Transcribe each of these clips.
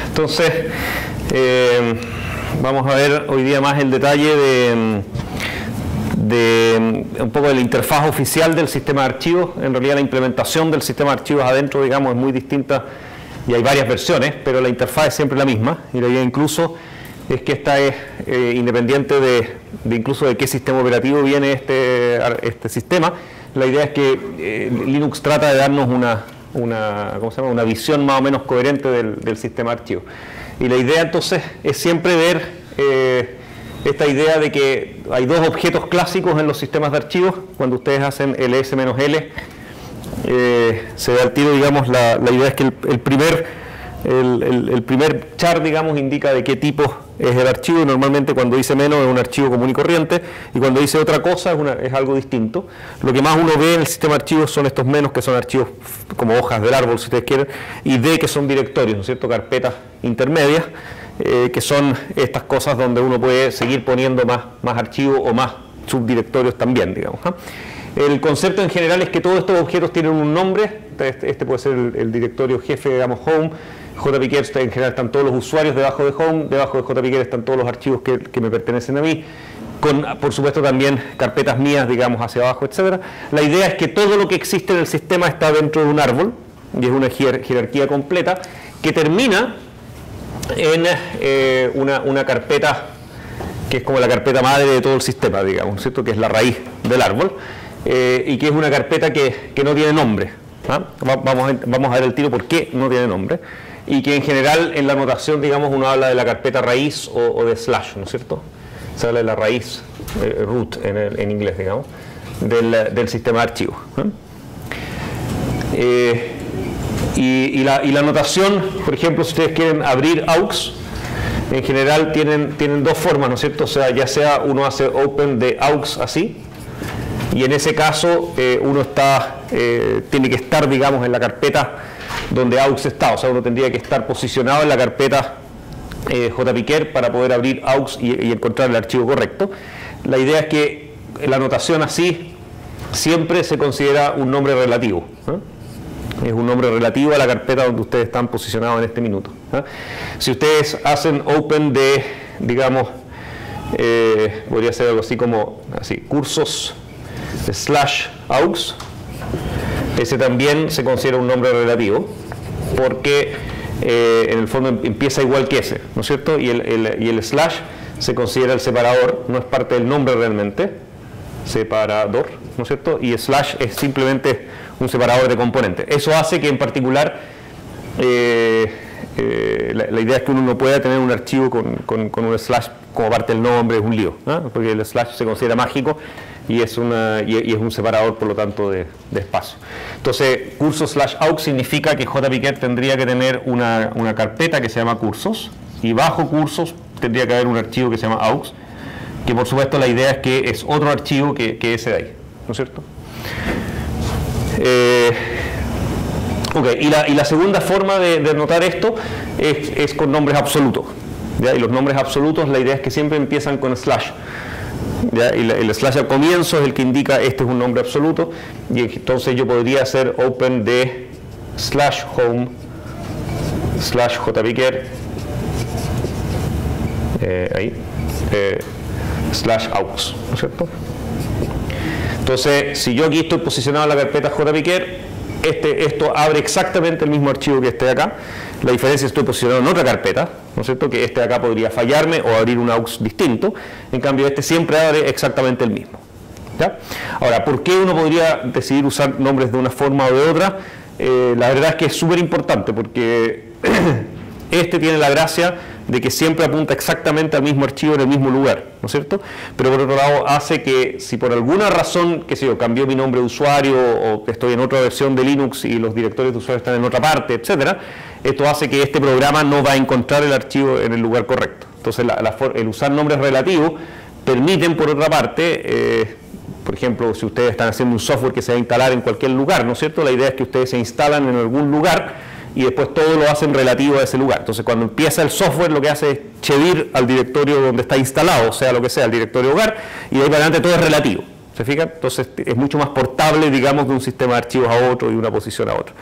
entonces vamos a ver hoy día más el detalle de un poco de la interfaz oficial del sistema de archivos. En realidad la implementación del sistema de archivos adentro, digamos, es muy distinta y hay varias versiones, pero la interfaz es siempre la misma, y la idea incluso es que esta es independiente de incluso de qué sistema operativo viene este sistema. La idea es que Linux trata de darnos una visión más o menos coherente del sistema de archivos. Y la idea entonces es siempre ver esta idea de que hay dos objetos clásicos en los sistemas de archivos. Cuando ustedes hacen ls-l, se da al tiro, digamos, la idea es que el primer char, digamos, indica de qué tipo es el archivo, y normalmente cuando dice menos es un archivo común y corriente, y cuando dice otra cosa es algo distinto. Lo que más uno ve en el sistema de archivos son estos menos, que son archivos como hojas del árbol, si ustedes quieren, y D, que son directorios, ¿no es cierto?, carpetas intermedias, que son estas cosas donde uno puede seguir poniendo más archivos o más subdirectorios también, digamos, ¿eh? El concepto en general es que todos estos objetos tienen un nombre. Este puede ser el directorio jefe, digamos, home. JPKer, en general están todos los usuarios debajo de home, debajo de JPKer están todos los archivos que me pertenecen a mí, con por supuesto también carpetas mías, digamos, hacia abajo, etc. La idea es que todo lo que existe en el sistema está dentro de un árbol, y es una jerarquía completa que termina en una carpeta que es como la carpeta madre de todo el sistema, digamos, ¿cierto?, que es la raíz del árbol, y que es una carpeta que no tiene nombre, ¿ah? Vamos a ver el tiro por qué no tiene nombre, y que en general en la notación, digamos, uno habla de la carpeta raíz o de slash, ¿no es cierto? Se habla de la raíz, root en inglés, digamos, del sistema de archivos, ¿eh? Y la notación, por ejemplo, si ustedes quieren abrir aux, en general tienen dos formas, ¿no es cierto? O sea, ya sea uno hace open de aux así, y en ese caso uno tiene que estar, digamos, en la carpeta donde aux está. O sea, uno tendría que estar posicionado en la carpeta JPKer para poder abrir aux y encontrar el archivo correcto. La idea es que la notación así siempre se considera un nombre relativo, ¿eh? Es un nombre relativo a la carpeta donde ustedes están posicionados en este minuto, ¿eh? Si ustedes hacen open de, digamos, podría ser algo así como cursos /aux, ese también se considera un nombre relativo, porque en el fondo empieza igual que ese, ¿no es cierto? Y el slash se considera el separador, no es parte del nombre realmente, separador, ¿no es cierto? Y slash es simplemente un separador de componentes. Eso hace que en particular la idea es que uno no pueda tener un archivo con un slash como parte del nombre, es un lío, ¿eh? Porque el slash se considera mágico y es un separador, por lo tanto, de espacio. Entonces, cursos /aux significa que JPKer tendría que tener una carpeta que se llama cursos, y bajo cursos tendría que haber un archivo que se llama aux, que por supuesto la idea es que es otro archivo que ese de ahí, ¿no es cierto? Y la segunda forma de notar esto es con nombres absolutos, ¿ya? Y los nombres absolutos, la idea es que siempre empiezan con slash, ¿ya? Y el slash al comienzo es el que indica este es un nombre absoluto, y entonces yo podría hacer open de /home /jpker /aux, ¿no es cierto? Entonces, si yo aquí estoy posicionado en la carpeta JPKer, esto abre exactamente el mismo archivo que este de acá. La diferencia es que estoy posicionado en otra carpeta, ¿no es cierto?, que este de acá podría fallarme o abrir un aux distinto. En cambio, este siempre abre exactamente el mismo, ¿ya? Ahora, ¿por qué uno podría decidir usar nombres de una forma o de otra? La verdad es que es súper importante, porque este tiene la gracia de que siempre apunta exactamente al mismo archivo en el mismo lugar, ¿no es cierto? Pero por otro lado hace que si por alguna razón, qué sé yo, cambió mi nombre de usuario o estoy en otra versión de Linux y los directorios de usuario están en otra parte, etcétera, esto hace que este programa no va a encontrar el archivo en el lugar correcto. Entonces el usar nombres relativos permiten, por otra parte, por ejemplo, si ustedes están haciendo un software que se va a instalar en cualquier lugar, ¿no es cierto? La idea es que ustedes se instalan en algún lugar y después todo lo hacen relativo a ese lugar. Entonces, cuando empieza el software, lo que hace es chevir al directorio donde está instalado, sea lo que sea, el directorio hogar, y de ahí para adelante todo es relativo. ¿Se fijan? Entonces, es mucho más portable, digamos, de un sistema de archivos a otro y de una posición a otra.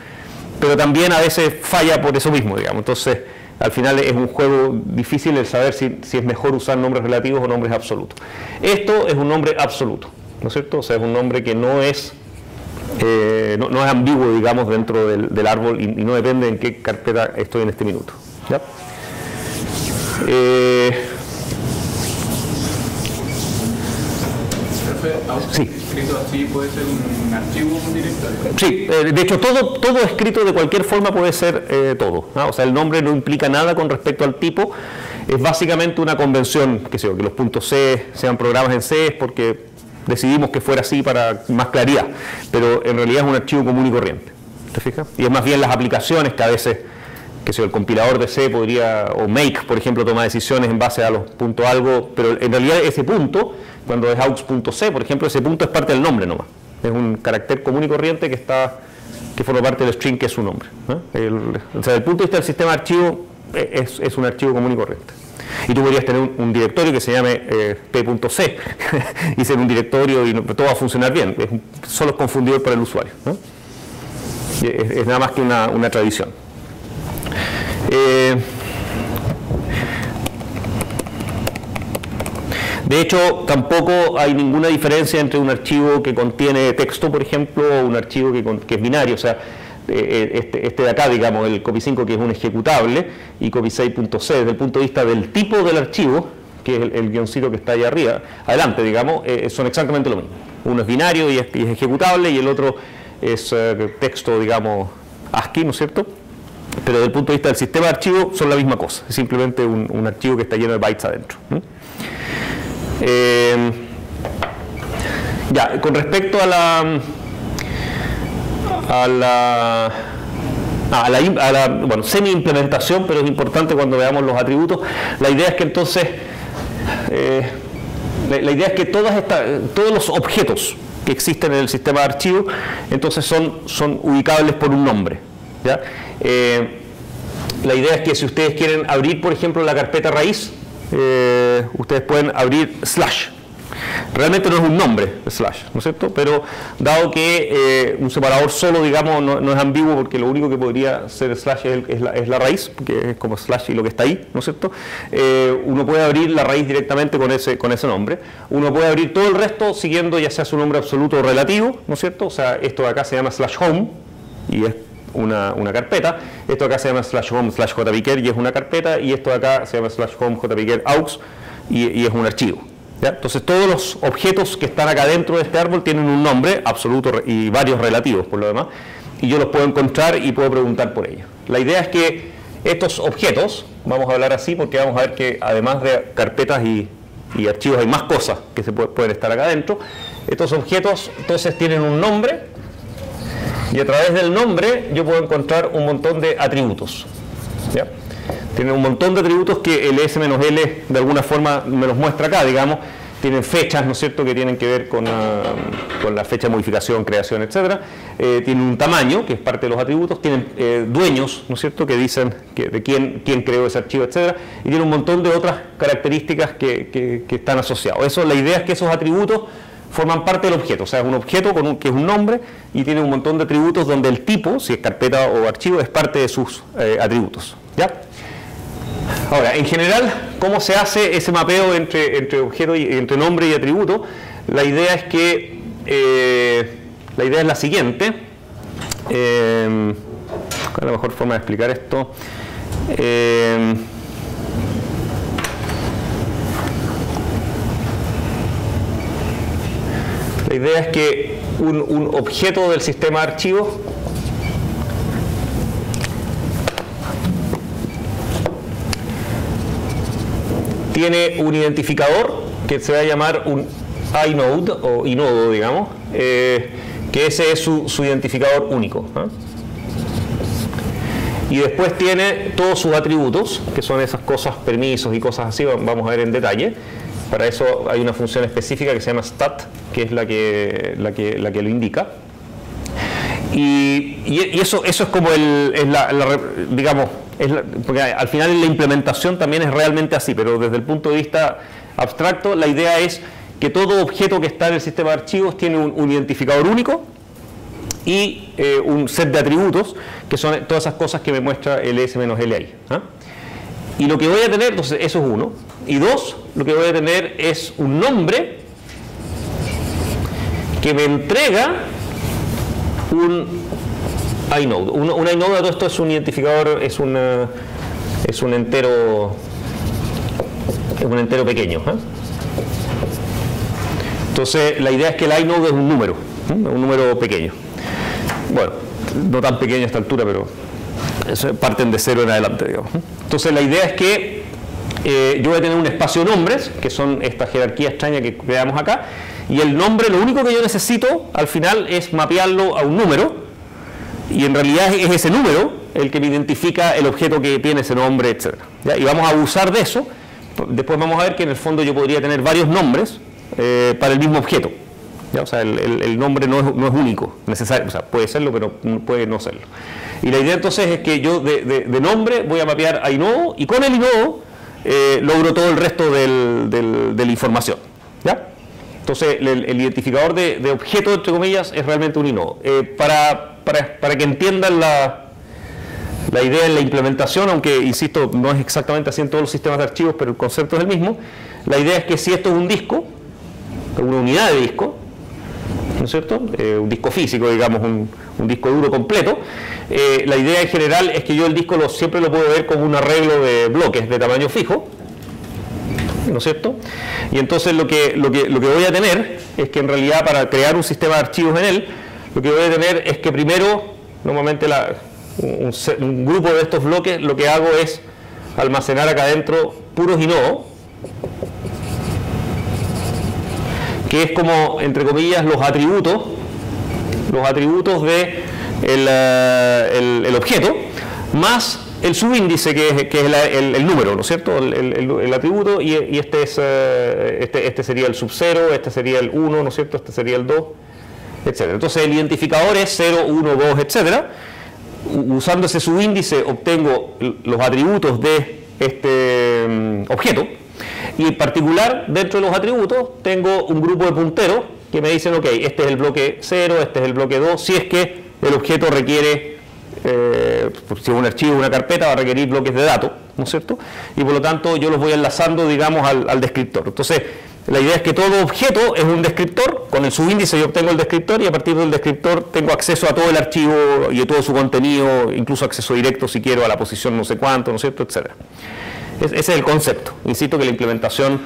Pero también a veces falla por eso mismo, digamos. Entonces, al final es un juego difícil el saber si es mejor usar nombres relativos o nombres absolutos. Esto es un nombre absoluto, ¿no es cierto? O sea, es un nombre que no es ambiguo, digamos, dentro del árbol y no depende en qué carpeta estoy en este minuto. ¿Ya? Sí. ¿Escrito así puede ser un archivo o un directorio? Sí, de hecho todo escrito de cualquier forma puede ser todo, ¿no? O sea, el nombre no implica nada con respecto al tipo, es básicamente una convención, que los puntos C sean programas en C, es porque decidimos que fuera así para más claridad, pero en realidad es un archivo común y corriente, ¿te fijas? Y es más bien las aplicaciones que a veces, el compilador de C podría, o make, por ejemplo, toma decisiones en base a los puntos algo, pero en realidad ese punto, cuando es aux.c, por ejemplo, ese punto es parte del nombre nomás. Es un carácter común y corriente que forma parte del string que es su nombre, ¿no? O sea, desde el punto de vista del sistema de archivo, es un archivo común y corriente. Y tú podrías tener un directorio que se llame p.c y ser un directorio y todo va a funcionar bien. Solo es confundidor para el usuario, ¿no? Es nada más que una tradición. De hecho, tampoco hay ninguna diferencia entre un archivo que contiene texto, por ejemplo, o un archivo que es binario. O sea, este de acá, digamos, el copy5, que es un ejecutable, y copy6.c, desde el punto de vista del tipo del archivo, que es el guioncito que está ahí arriba, adelante, digamos, son exactamente lo mismo. Uno es binario y es ejecutable, y el otro es texto, digamos, ASCII, ¿no es cierto? Pero desde el punto de vista del sistema de archivos son la misma cosa, es simplemente un archivo que está lleno de bytes adentro. Ya, con respecto a la semi-implementación, pero es importante cuando veamos los atributos, la idea es que entonces, la idea es que todos los objetos que existen en el sistema de archivos, entonces son ubicables por un nombre, ¿ya? La idea es que si ustedes quieren abrir, por ejemplo, la carpeta raíz, ustedes pueden abrir slash. Realmente no es un nombre slash, ¿no es cierto? Pero dado que un separador solo, digamos, no es ambiguo, porque lo único que podría ser slash es la raíz, que es como slash y lo que está ahí, ¿no es cierto? Uno puede abrir la raíz directamente con ese nombre. Uno puede abrir todo el resto siguiendo ya sea su nombre absoluto o relativo, ¿no es cierto? O sea, esto de acá se llama slash home y es una carpeta. Esto de acá se llama slash home slash jpker y es una carpeta, y esto de acá se llama slash home jpker aux y es un archivo, ¿ya? Entonces todos los objetos que están acá dentro de este árbol tienen un nombre absoluto y varios relativos por lo demás, y yo los puedo encontrar y puedo preguntar por ellos. La idea es que estos objetos, vamos a hablar así porque vamos a ver que además de carpetas y archivos hay más cosas que pueden estar acá dentro. Estos objetos entonces tienen un nombre, y a través del nombre yo puedo encontrar un montón de atributos, ¿ya? Tienen un montón de atributos que el S-L de alguna forma me los muestra acá, digamos. Tienen fechas, ¿no es cierto?, que tienen que ver con la fecha de modificación, creación, etcétera. Tienen un tamaño, que es parte de los atributos. Tienen dueños, ¿no es cierto?, que dicen de quién creó ese archivo, etcétera. Y tienen un montón de otras características que están asociados. La idea es que esos atributos forman parte del objeto, o sea, es un objeto que es un nombre y tiene un montón de atributos donde el tipo, si es carpeta o archivo, es parte de sus atributos, ¿ya? Ahora, en general, ¿cómo se hace ese mapeo entre objeto y entre nombre y atributo? La idea es que la idea es la siguiente. ¿Cuál es la mejor forma de explicar esto? La idea es que un objeto del sistema de archivos tiene un identificador que se va a llamar un inode o inodo, digamos, que ese es su identificador único, ¿eh? Y después tiene todos sus atributos, que son esas cosas, permisos y cosas así, vamos a ver en detalle. Para eso hay una función específica que se llama stat, que es la que lo indica. Y eso es como porque al final en la implementación también es realmente así, pero desde el punto de vista abstracto, la idea es que todo objeto que está en el sistema de archivos tiene un identificador único y un set de atributos, que son todas esas cosas que me muestra el S-L ahí, ¿eh? Y lo que voy a tener, entonces eso es 1. Y 2, lo que voy a tener es un nombre que me entrega un inode. Un inode, todo esto es un identificador, es un entero pequeño. Entonces la idea es que el inode es un número pequeño. Bueno, no tan pequeño a esta altura, pero parten de 0 en adelante, digamos. Entonces la idea es que yo voy a tener un espacio de nombres, que son esta jerarquía extraña que creamos acá, y el nombre, lo único que yo necesito al final es mapearlo a un número, y en realidad es ese número el que me identifica el objeto que tiene ese nombre, etc. ¿Ya? Y vamos a abusar de eso. Después vamos a ver que en el fondo yo podría tener varios nombres para el mismo objeto. ¿Ya? O sea, el nombre no es único, necesario, o sea, puede serlo, pero puede no serlo. Y la idea entonces es que yo de nombre voy a mapear a inodo, y con el inodo logro todo el resto de la información. ¿Ya? Entonces el identificador de objeto, entre comillas, es realmente un inodo. Para que entiendan la idea en la implementación, aunque insisto, no es exactamente así en todos los sistemas de archivos, pero el concepto es el mismo. La idea es que si esto es un disco, una unidad de disco, ¿no es cierto? Un disco físico, digamos, un disco duro completo. La idea en general es que yo el disco siempre lo puedo ver como un arreglo de bloques de tamaño fijo, ¿no es cierto? Y entonces lo que voy a tener es que en realidad para crear un sistema de archivos en él, lo que voy a tener es que primero, normalmente un grupo de estos bloques, lo que hago es almacenar acá adentro puros inodos, que es como, entre comillas, los atributos de el objeto, más el subíndice que es el número, ¿no es cierto? El atributo, y este sería el sub 0, este sería el 1, ¿no es cierto? Este sería el 2, etc. Entonces el identificador es 0, 1, 2, etc. Usando ese subíndice obtengo los atributos de este objeto. Y en particular, dentro de los atributos, tengo un grupo de punteros que me dicen, ok, este es el bloque 0, este es el bloque 2, si es que el objeto requiere, si es un archivo, una carpeta, va a requerir bloques de datos, ¿no es cierto? Y por lo tanto yo los voy enlazando, digamos, al descriptor. Entonces, la idea es que todo objeto es un descriptor, con el subíndice yo obtengo el descriptor, y a partir del descriptor tengo acceso a todo el archivo y a todo su contenido, incluso acceso directo si quiero a la posición no sé cuánto, ¿no es cierto?, etcétera. Ese es el concepto. Insisto que la implementación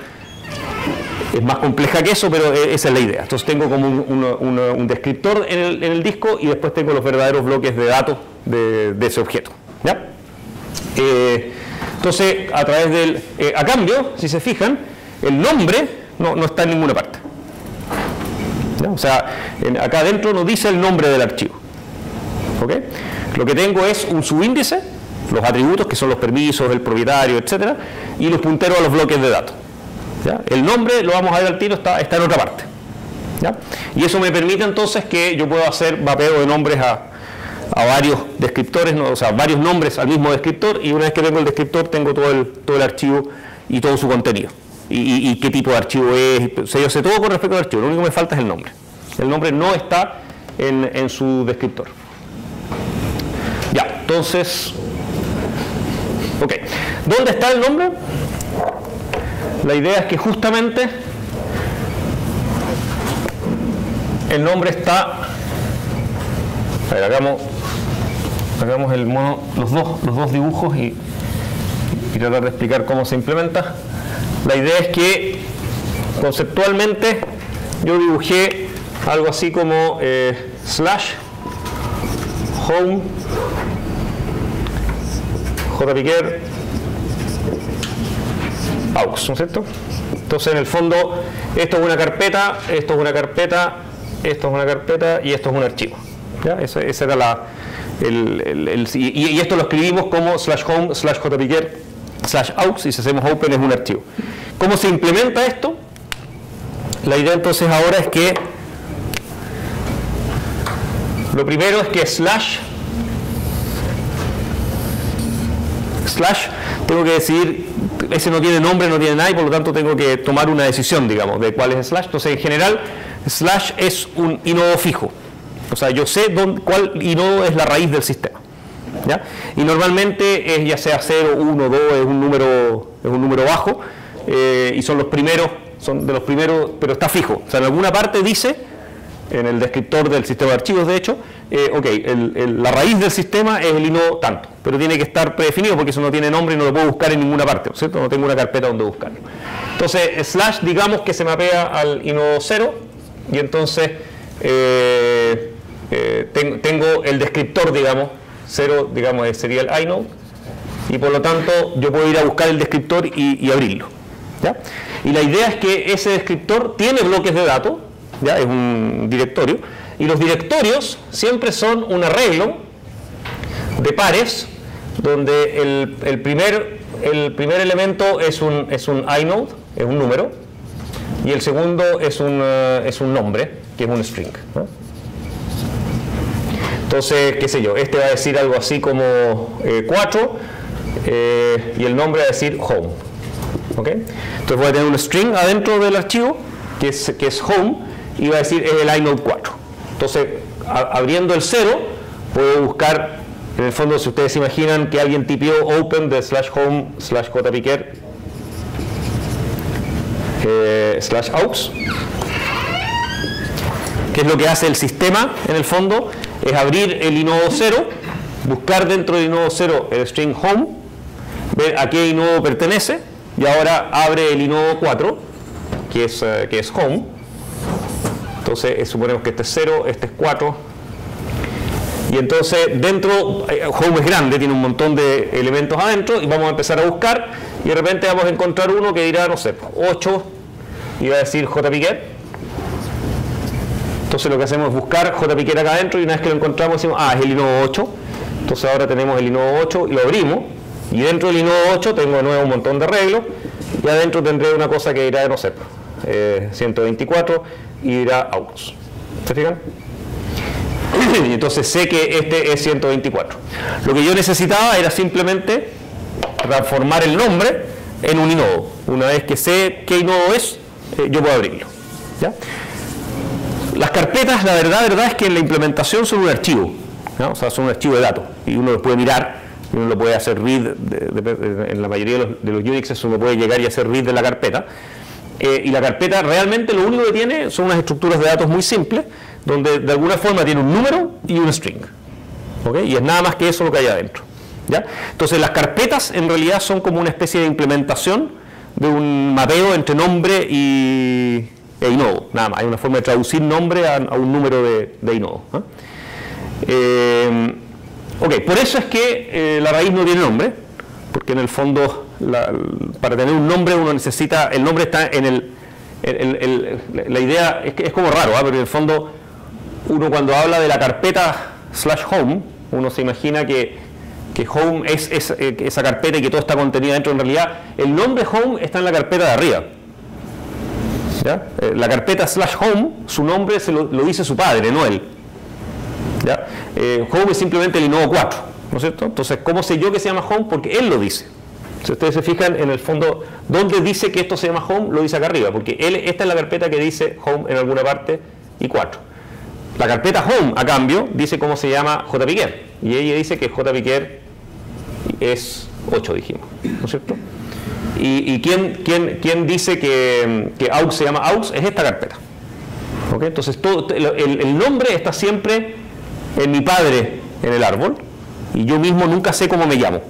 es más compleja que eso, pero esa es la idea. Entonces tengo como un descriptor en el disco, y después tengo los verdaderos bloques de datos de ese objeto. ¿Ya? Entonces, a través del... a cambio, si se fijan, el nombre no está en ninguna parte. ¿Ya? O sea, acá adentro no dice el nombre del archivo. ¿Ok? Lo que tengo es un subíndice, los atributos, que son los permisos, el propietario, etcétera, y los punteros a los bloques de datos. ¿Ya? El nombre, lo vamos a ver al tiro, está en otra parte. ¿Ya? Y eso me permite entonces que yo pueda hacer mapeo de nombres a varios descriptores, ¿no? O sea, varios nombres al mismo descriptor, y una vez que tengo el descriptor tengo todo el archivo y todo su contenido. Y qué tipo de archivo es, o sea, yo sé todo con respecto al archivo, lo único que me falta es el nombre. El nombre no está en su descriptor. Ya, entonces... Ok, ¿dónde está el nombre? La idea es que justamente el nombre está... A ver, hagamos el mono, los dos dibujos y tratar de explicar cómo se implementa. La idea es que conceptualmente yo dibujé algo así como slash home jpger aux, ¿no es cierto? Entonces en el fondo esto es una carpeta, esto es una carpeta, esto es una carpeta y esto es un archivo. ¿Ya? Esa era y esto lo escribimos como slash home slash jpger slash aux, y si hacemos open es un archivo. ¿Cómo se implementa esto? La idea entonces ahora es que lo primero es que slash tengo que decidir, ese no tiene nombre, no tiene nada, y por lo tanto tengo que tomar una decisión, digamos, de cuál es slash. Entonces en general slash es un inodo fijo, o sea, yo sé cuál inodo es la raíz del sistema. ¿ya? Y normalmente es ya sea 0, 1, 2, es un número bajo, y son de los primeros, pero está fijo. O sea, en alguna parte dice, en el descriptor del sistema de archivos, de hecho, ok, la raíz del sistema es el inodo tanto, pero tiene que estar predefinido porque eso no tiene nombre y no lo puedo buscar en ninguna parte, ¿no es cierto? No tengo una carpeta donde buscarlo. Entonces, slash, digamos que se mapea al inodo 0, y entonces tengo el descriptor, digamos, 0, digamos, sería el inode, y por lo tanto yo puedo ir a buscar el descriptor y abrirlo, ¿ya? Y la idea es que ese descriptor tiene bloques de datos, ¿ya? Es un directorio, y los directorios siempre son un arreglo de pares donde el primer elemento es un inode, es un número, y el segundo es un nombre, que es un string, ¿no? Entonces, qué sé yo, este va a decir algo así como 4, y el nombre va a decir home, ¿ok? Entonces voy a tener un string adentro del archivo que es home, y va a decir es el inode 4. Entonces, abriendo el 0, puedo buscar, en el fondo, si ustedes se imaginan que alguien tipió open de /home /jpiker /aux, ¿qué es lo que hace el sistema en el fondo? Es abrir el inodo 0, buscar dentro del inodo 0 el string home, ver a qué inodo pertenece, y ahora abre el inodo 4, que es home. Entonces suponemos que este es 0, este es 4, y entonces dentro, home es grande, tiene un montón de elementos adentro, y vamos a empezar a buscar, y de repente vamos a encontrar uno que dirá, no sé, 8, y va a decir jpiker. Entonces lo que hacemos es buscar jpiker acá adentro, y una vez que lo encontramos decimos, es el inodo 8. Entonces ahora tenemos el inodo 8 y lo abrimos, y dentro del inodo 8 tengo de nuevo un montón de arreglos, y adentro tendré una cosa que dirá, no sé, 124, y dirá aux. ¿Se fijan? Y entonces sé que este es 124. Lo que yo necesitaba era simplemente transformar el nombre en un inodo. Una vez que sé qué inodo es, yo puedo abrirlo, ¿ya? Las carpetas, la verdad es que en la implementación son un archivo, ¿no? O sea, son un archivo de datos, y uno lo puede mirar, y uno lo puede hacer read, en la mayoría de los Unixes uno puede llegar y hacer read de la carpeta, y la carpeta realmente lo único que tiene son unas estructuras de datos muy simples, donde de alguna forma tiene un número y un string, ¿ok? Y es nada más que eso lo que hay adentro, ¿ya? Entonces las carpetas en realidad son como una especie de implementación de un mapeo entre nombre e inodo, nada más. Hay una forma de traducir nombre a un número de inodo, ¿eh? Ok, por eso es que la raíz no tiene nombre, porque en el fondo para tener un nombre uno necesita, el nombre está en la idea es como raro, ¿eh? Pero en el fondo uno cuando habla de la carpeta /home, uno se imagina que home es esa carpeta y que todo está contenido dentro. En realidad el nombre home está en la carpeta de arriba, ¿ya? La carpeta /home, su nombre lo dice su padre, no él, ¿ya? Home es simplemente el inodo 4, ¿no es cierto? Entonces, ¿cómo sé yo que se llama home? Porque él lo dice. Si ustedes se fijan, en el fondo, ¿dónde dice que esto se llama home? Lo dice acá arriba, porque esta es la carpeta que dice home en alguna parte y 4. La carpeta home, a cambio, dice cómo se llama jpiker, y ella dice que jpiker es 8, dijimos, ¿no es cierto? ¿Y quién dice que aux se llama aux? Es esta carpeta, ¿ok? Entonces el nombre está siempre en mi padre en el árbol, y yo mismo nunca sé cómo me llamo.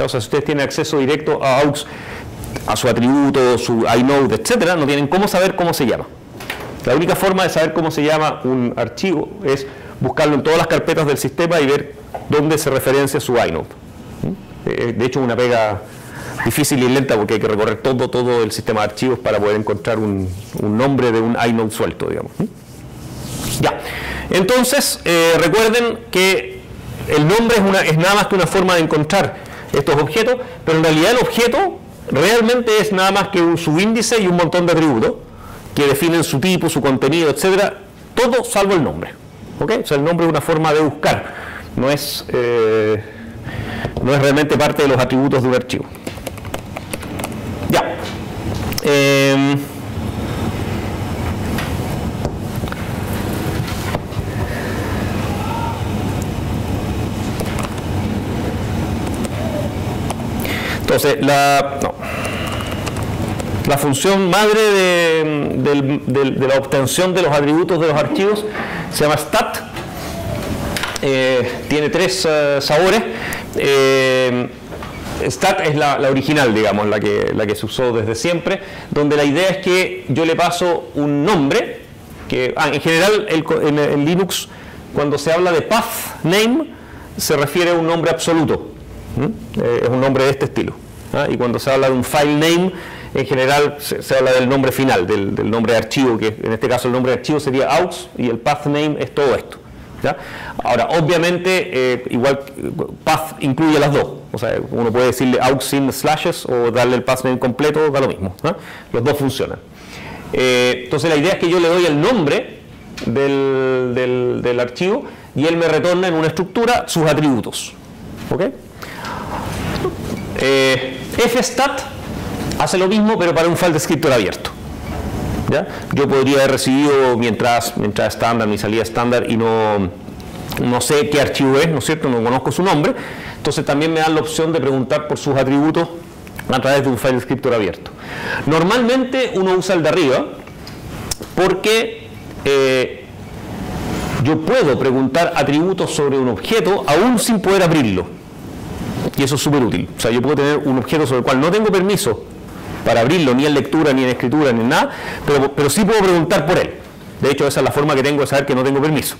O sea, si ustedes tienen acceso directo a aux, a su atributo, su inode, etcétera, no tienen cómo saber cómo se llama. La única forma de saber cómo se llama un archivo es buscarlo en todas las carpetas del sistema y ver dónde se referencia su inode. De hecho, es una pega difícil y lenta porque hay que recorrer todo el sistema de archivos para poder encontrar un nombre de un inode suelto, digamos. Ya. Entonces, recuerden que el nombre es nada más que una forma de encontrar estos objetos, pero en realidad el objeto realmente es nada más que un subíndice y un montón de atributos que definen su tipo, su contenido, etcétera, todo salvo el nombre, ¿ok? O sea, el nombre es una forma de buscar, no es realmente parte de los atributos de un archivo. Ya. Entonces, la función madre de la obtención de los atributos de los archivos se llama stat. Tiene tres sabores. Stat es la original, digamos, la que se usó desde siempre, donde la idea es que yo le paso un nombre, que en general en Linux, cuando se habla de path name, se refiere a un nombre absoluto. Es un nombre de este estilo. Y cuando se habla de un file name, en general se habla del nombre final, del nombre de archivo, que en este caso el nombre de archivo sería aux, y el path name es todo esto. ¿Ya? Ahora, obviamente, igual path incluye las dos. O sea, uno puede decirle aux sin slashes o darle el path name completo, da lo mismo. Los dos funcionan. Entonces la idea es que yo le doy el nombre del archivo y él me retorna en una estructura sus atributos. ¿Ok? fstat hace lo mismo, pero para un file descriptor abierto. ¿Ya? Yo podría haber recibido mi entrada estándar, mi salida estándar y no sé qué archivo es, ¿no es cierto? No conozco su nombre. Entonces también me dan la opción de preguntar por sus atributos a través de un file descriptor abierto. Normalmente uno usa el de arriba porque yo puedo preguntar atributos sobre un objeto aún sin poder abrirlo. Y eso es súper útil. O sea, yo puedo tener un objeto sobre el cual no tengo permiso para abrirlo, ni en lectura, ni en escritura, ni en nada, pero sí puedo preguntar por él. De hecho, esa es la forma que tengo de saber que no tengo permiso.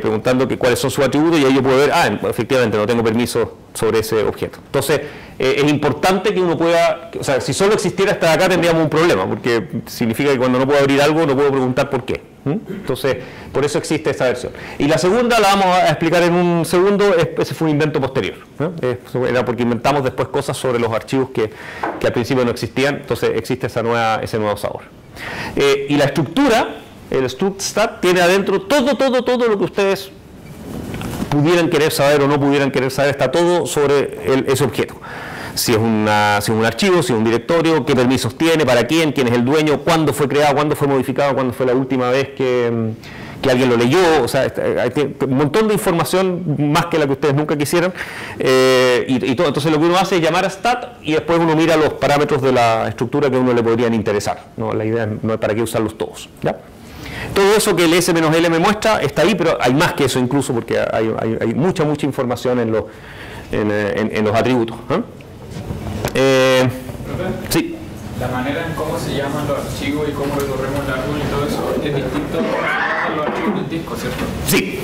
Preguntando cuáles son sus atributos y ahí yo puedo ver, efectivamente no tengo permiso sobre ese objeto. Entonces, es importante que uno pueda, o sea, si solo existiera hasta acá tendríamos un problema, porque significa que cuando no puedo abrir algo no puedo preguntar por qué. Entonces, por eso existe esta versión. Y la segunda la vamos a explicar en un segundo, ese fue un invento posterior. Era porque inventamos después cosas sobre los archivos que al principio no existían, entonces existe ese nuevo sabor. Y la estructura, el struct stat, tiene adentro todo lo que ustedes pudieran querer saber o no pudieran querer saber, está todo sobre ese objeto. Si es un archivo, si es un directorio, qué permisos tiene, para quién es el dueño, cuándo fue creado, cuándo fue modificado, cuándo fue la última vez que alguien lo leyó. O sea, hay un montón de información más que la que ustedes nunca quisieran. Y todo. Entonces lo que uno hace es llamar a stat y después uno mira los parámetros de la estructura que a uno le podrían interesar. ¿No? La idea no es para qué usarlos todos. ¿Ya? Todo eso que el S-L me muestra está ahí, pero hay más que eso incluso, porque hay mucha información en los atributos. Sí. La manera en cómo se llaman los archivos y cómo recorremos el árbol y todo eso es distinto a los archivos del disco, ¿cierto? Sí.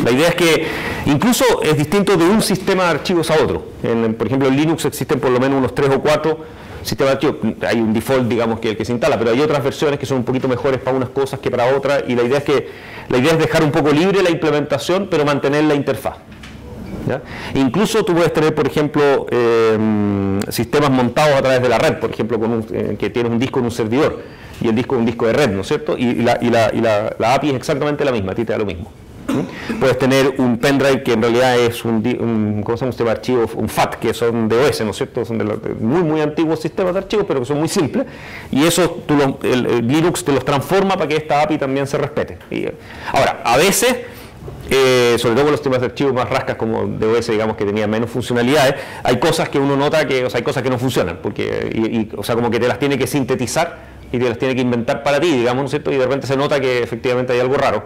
La idea es que incluso es distinto de un sistema de archivos a otro. Por ejemplo, en Linux existen por lo menos unos 3 o 4 sistemas de archivos. Hay un default, digamos, que el que se instala, pero hay otras versiones que son un poquito mejores para unas cosas que para otras, y la idea es dejar un poco libre la implementación, pero mantener la interfaz. ¿Ya? Incluso tú puedes tener, por ejemplo, sistemas montados a través de la red, por ejemplo, que tienes un disco en un servidor y el disco es un disco de red, ¿no es cierto? Y la API es exactamente la misma, a ti te da lo mismo. Puedes tener un pendrive que en realidad es un sistema de archivos, un FAT, que son de OS, ¿no es cierto? Son de los muy antiguos sistemas de archivos, pero que son muy simples, y eso el Linux te los transforma para que esta API también se respete. Ahora, a veces, sobre todo con los sistemas de archivos más rascas como DOS, digamos, que tenían menos funcionalidades, hay cosas que uno nota que, hay cosas que no funcionan, porque, como que te las tiene que sintetizar y te las tiene que inventar para ti, digamos, ¿no es cierto? Y de repente se nota que efectivamente hay algo raro.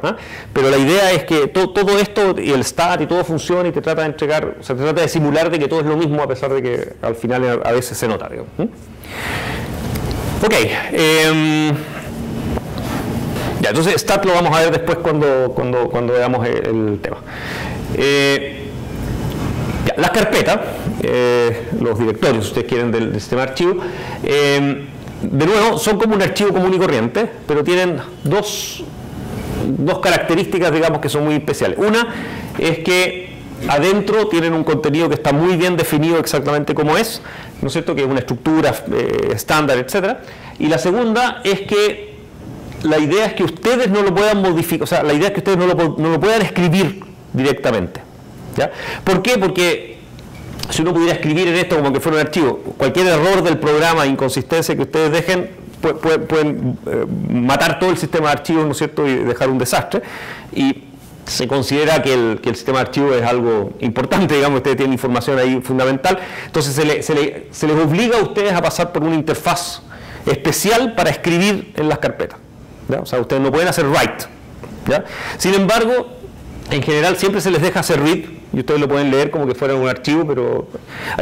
Pero la idea es que todo esto, y el stat y todo funciona y te trata de entregar, te trata de simular de que todo es lo mismo, a pesar de que al final a veces se nota, digamos. Ok. Ya, entonces stat lo vamos a ver después cuando veamos el tema. Las carpetas, los directorios, si ustedes quieren, del sistema de archivo, de nuevo, son como un archivo común y corriente, pero tienen dos características, digamos, que son muy especiales. Una es que adentro tienen un contenido que está muy bien definido exactamente como es, ¿no es cierto?, que es una estructura estándar, etc. Y la segunda es que la idea es que ustedes no lo puedan modificar, o sea, la idea es que ustedes no lo puedan escribir directamente. ¿Ya? ¿Por qué? Porque si uno pudiera escribir en esto como que fuera un archivo, cualquier error del programa, inconsistencia que ustedes dejen, pueden matar todo el sistema de archivos, ¿no es cierto?, y dejar un desastre. Y se considera que el sistema de archivos es algo importante, digamos, ustedes tienen información ahí fundamental, entonces se les obliga a ustedes a pasar por una interfaz especial para escribir en las carpetas, ¿ya? O sea, ustedes no pueden hacer write, ¿ya? Sin embargo, en general siempre se les deja hacer read, y ustedes lo pueden leer como que fuera un archivo, pero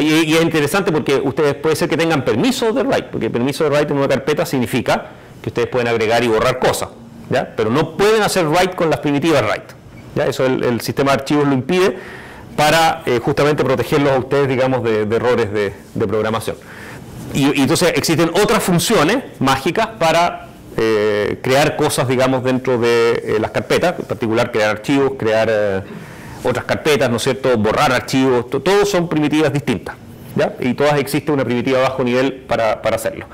y es interesante porque ustedes puede ser que tengan permiso de write, porque permiso de write en una carpeta significa que ustedes pueden agregar y borrar cosas, ¿ya? Pero no pueden hacer write con las primitivas write, ¿ya? Eso el sistema de archivos lo impide para justamente protegerlos a ustedes, digamos, de errores de programación. Y entonces existen otras funciones mágicas para crear cosas, digamos, dentro de las carpetas, en particular crear archivos, crear otras carpetas, ¿no es cierto?, borrar archivos, todos son primitivas distintas, ¿ya? Y todas existe una primitiva bajo nivel para hacerlo.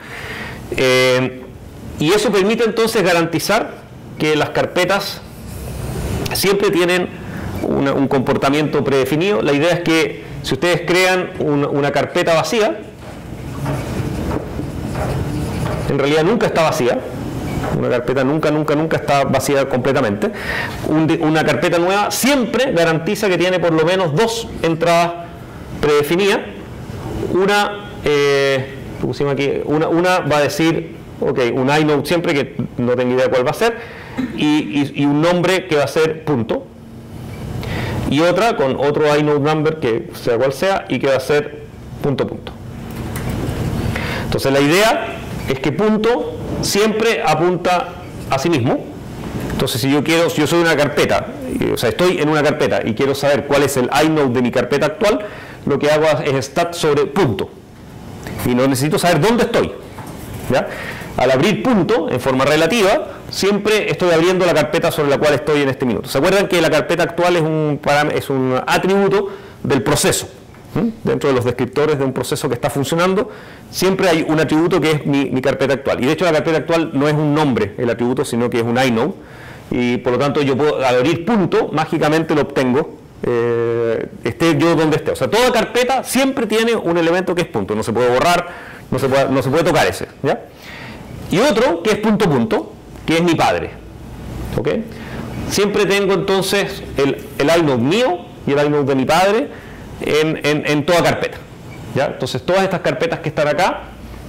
Y eso permite entonces garantizar que las carpetas siempre tienen un comportamiento predefinido. La idea es que si ustedes crean una carpeta vacía, en realidad nunca está vacía. Una carpeta nunca está vacía completamente. Una carpeta nueva siempre garantiza que tiene por lo menos dos entradas predefinidas. Una va a decir, ok, un inode siempre, que no tengo idea cuál va a ser, y un nombre que va a ser punto. Y otra con otro inode number, que sea cual sea, y que va a ser punto. Entonces la idea es que punto siempre apunta a sí mismo. Entonces si yo soy una carpeta, o sea, estoy en una carpeta y quiero saber cuál es el inode de mi carpeta actual, lo que hago es stat sobre punto. Y no necesito saber dónde estoy, ¿ya? Al abrir punto en forma relativa, siempre estoy abriendo la carpeta sobre la cual estoy en este minuto. ¿Se acuerdan que la carpeta actual es un atributo del proceso? Dentro de los descriptores de un proceso que está funcionando, siempre hay un atributo que es mi carpeta actual. Y de hecho la carpeta actual no es un nombre el atributo, sino que es un inode. Y por lo tanto yo puedo, al abrir punto, mágicamente lo obtengo, esté yo donde esté. O sea, toda carpeta siempre tiene un elemento que es punto. No se puede borrar, no se puede tocar ese, ¿ya? Y otro que es punto, que es mi padre, ¿ok? Siempre tengo entonces el inode mío y el inode de mi padre en toda carpeta, ¿ya? Entonces todas estas carpetas que están acá,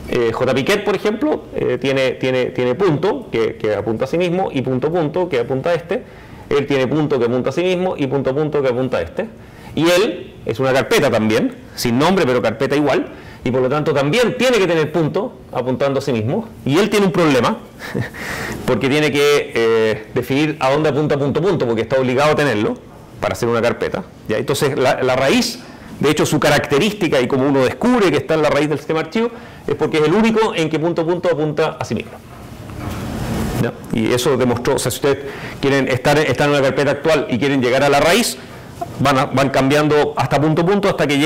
JPiquet, por ejemplo, tiene punto que apunta a sí mismo, y punto que apunta a este. Él tiene punto que apunta a sí mismo y punto que apunta a este. Y él es una carpeta también, sin nombre pero carpeta igual, y por lo tanto también tiene que tener punto apuntando a sí mismo. Y él tiene un problema porque tiene que definir a dónde apunta punto, porque está obligado a tenerlo para hacer una carpeta, ¿ya? Entonces la raíz, de hecho su característica, y como uno descubre que está en la raíz del sistema archivo, es porque es el único en que punto apunta a sí mismo, ¿ya? Y eso demostró, o sea, si ustedes quieren estar en una carpeta actual y quieren llegar a la raíz, van cambiando hasta punto hasta que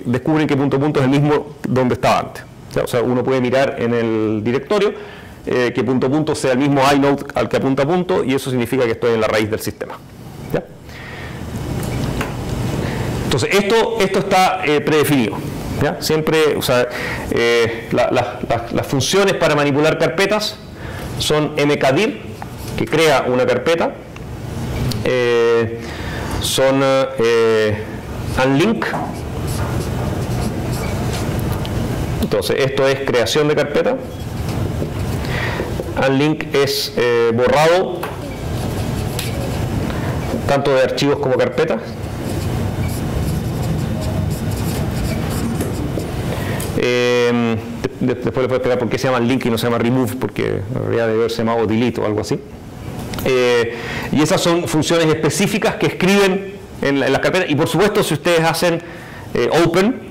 descubren que punto es el mismo donde estaba antes, ¿ya? O sea, uno puede mirar en el directorio que punto sea el mismo inode al que apunta punto, y eso significa que estoy en la raíz del sistema, ¿ya? Entonces esto está predefinido, ¿ya? Siempre, o sea, las funciones para manipular carpetas son mkdir, que crea una carpeta, son unlink. Entonces esto es creación de carpeta. Unlink es borrado tanto de archivos como carpetas. Después les voy a explicar por qué se llama link y no se llama remove, porque en realidad debe haberse llamado delete o algo así. Y esas son funciones específicas que escriben en las carpetas. Y por supuesto, si ustedes hacen open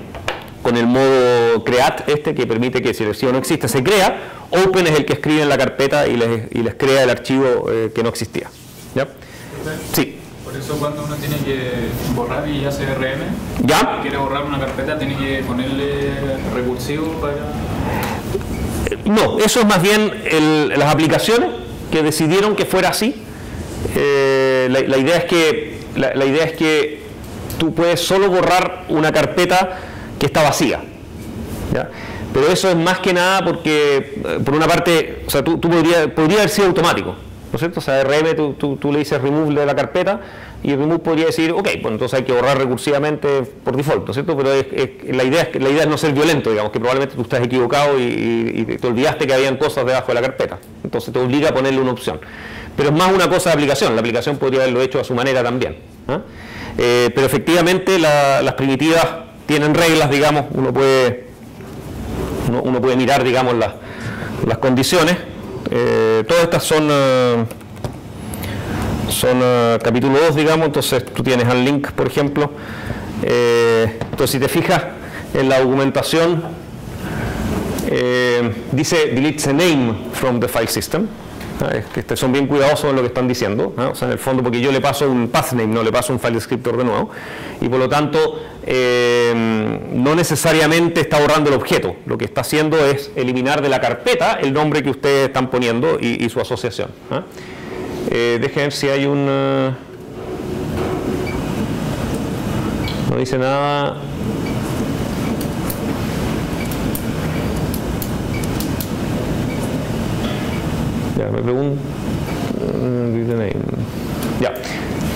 con el modo create, que permite que si el archivo no existe se crea, open es el que escribe en la carpeta y les crea el archivo que no existía, ¿ya? Sí. Por eso cuando uno tiene que borrar y hace RM, ¿ya? Si quiere borrar una carpeta, tiene que ponerle recursivo para... No, eso es más bien las aplicaciones que decidieron que fuera así. La idea es que tú puedes solo borrar una carpeta que está vacía, ¿ya? Pero eso es más que nada porque, por una parte, o sea, tú podría haber sido automático, ¿no es cierto? O sea, RM tú le dices remove de la carpeta y remove podría decir, ok, pues entonces hay que borrar recursivamente por default, ¿no es cierto? Pero la idea es no ser violento, digamos, que probablemente tú estás equivocado y te olvidaste que habían cosas debajo de la carpeta. Entonces te obliga a ponerle una opción. Pero es más una cosa de aplicación, la aplicación podría haberlo hecho a su manera también, ¿ah? Pero efectivamente las primitivas tienen reglas, digamos, uno puede mirar, digamos, las condiciones. Todas estas son capítulo 2, digamos, entonces tú tienes al link, por ejemplo. Entonces, si te fijas en la documentación, dice delete the name from the file system. Son bien cuidadosos en lo que están diciendo, ¿no? O sea, en el fondo, porque yo le paso un path name, no le paso un file descriptor de nuevo, y por lo tanto no necesariamente está borrando el objeto. Lo que está haciendo es eliminar de la carpeta el nombre que ustedes están poniendo y su asociación, ¿ah? Déjenme ver si hay un... no dice nada. Ya, me pregunto. Ya.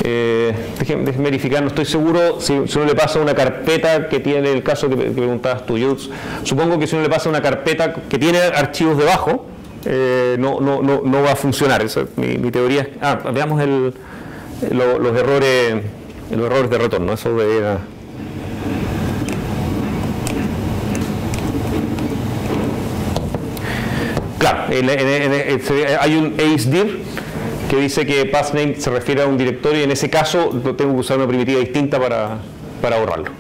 Déjenme verificar, no estoy seguro si uno le pasa una carpeta que tiene el caso que preguntabas tú. Yo supongo que si uno le pasa una carpeta que tiene archivos debajo, no va a funcionar. Esa, mi teoría es. Veamos los errores de retorno. Eso de. Claro, hay un ACEDIR que dice que pathname se refiere a un directorio y en ese caso tengo que usar una primitiva distinta para borrarlo.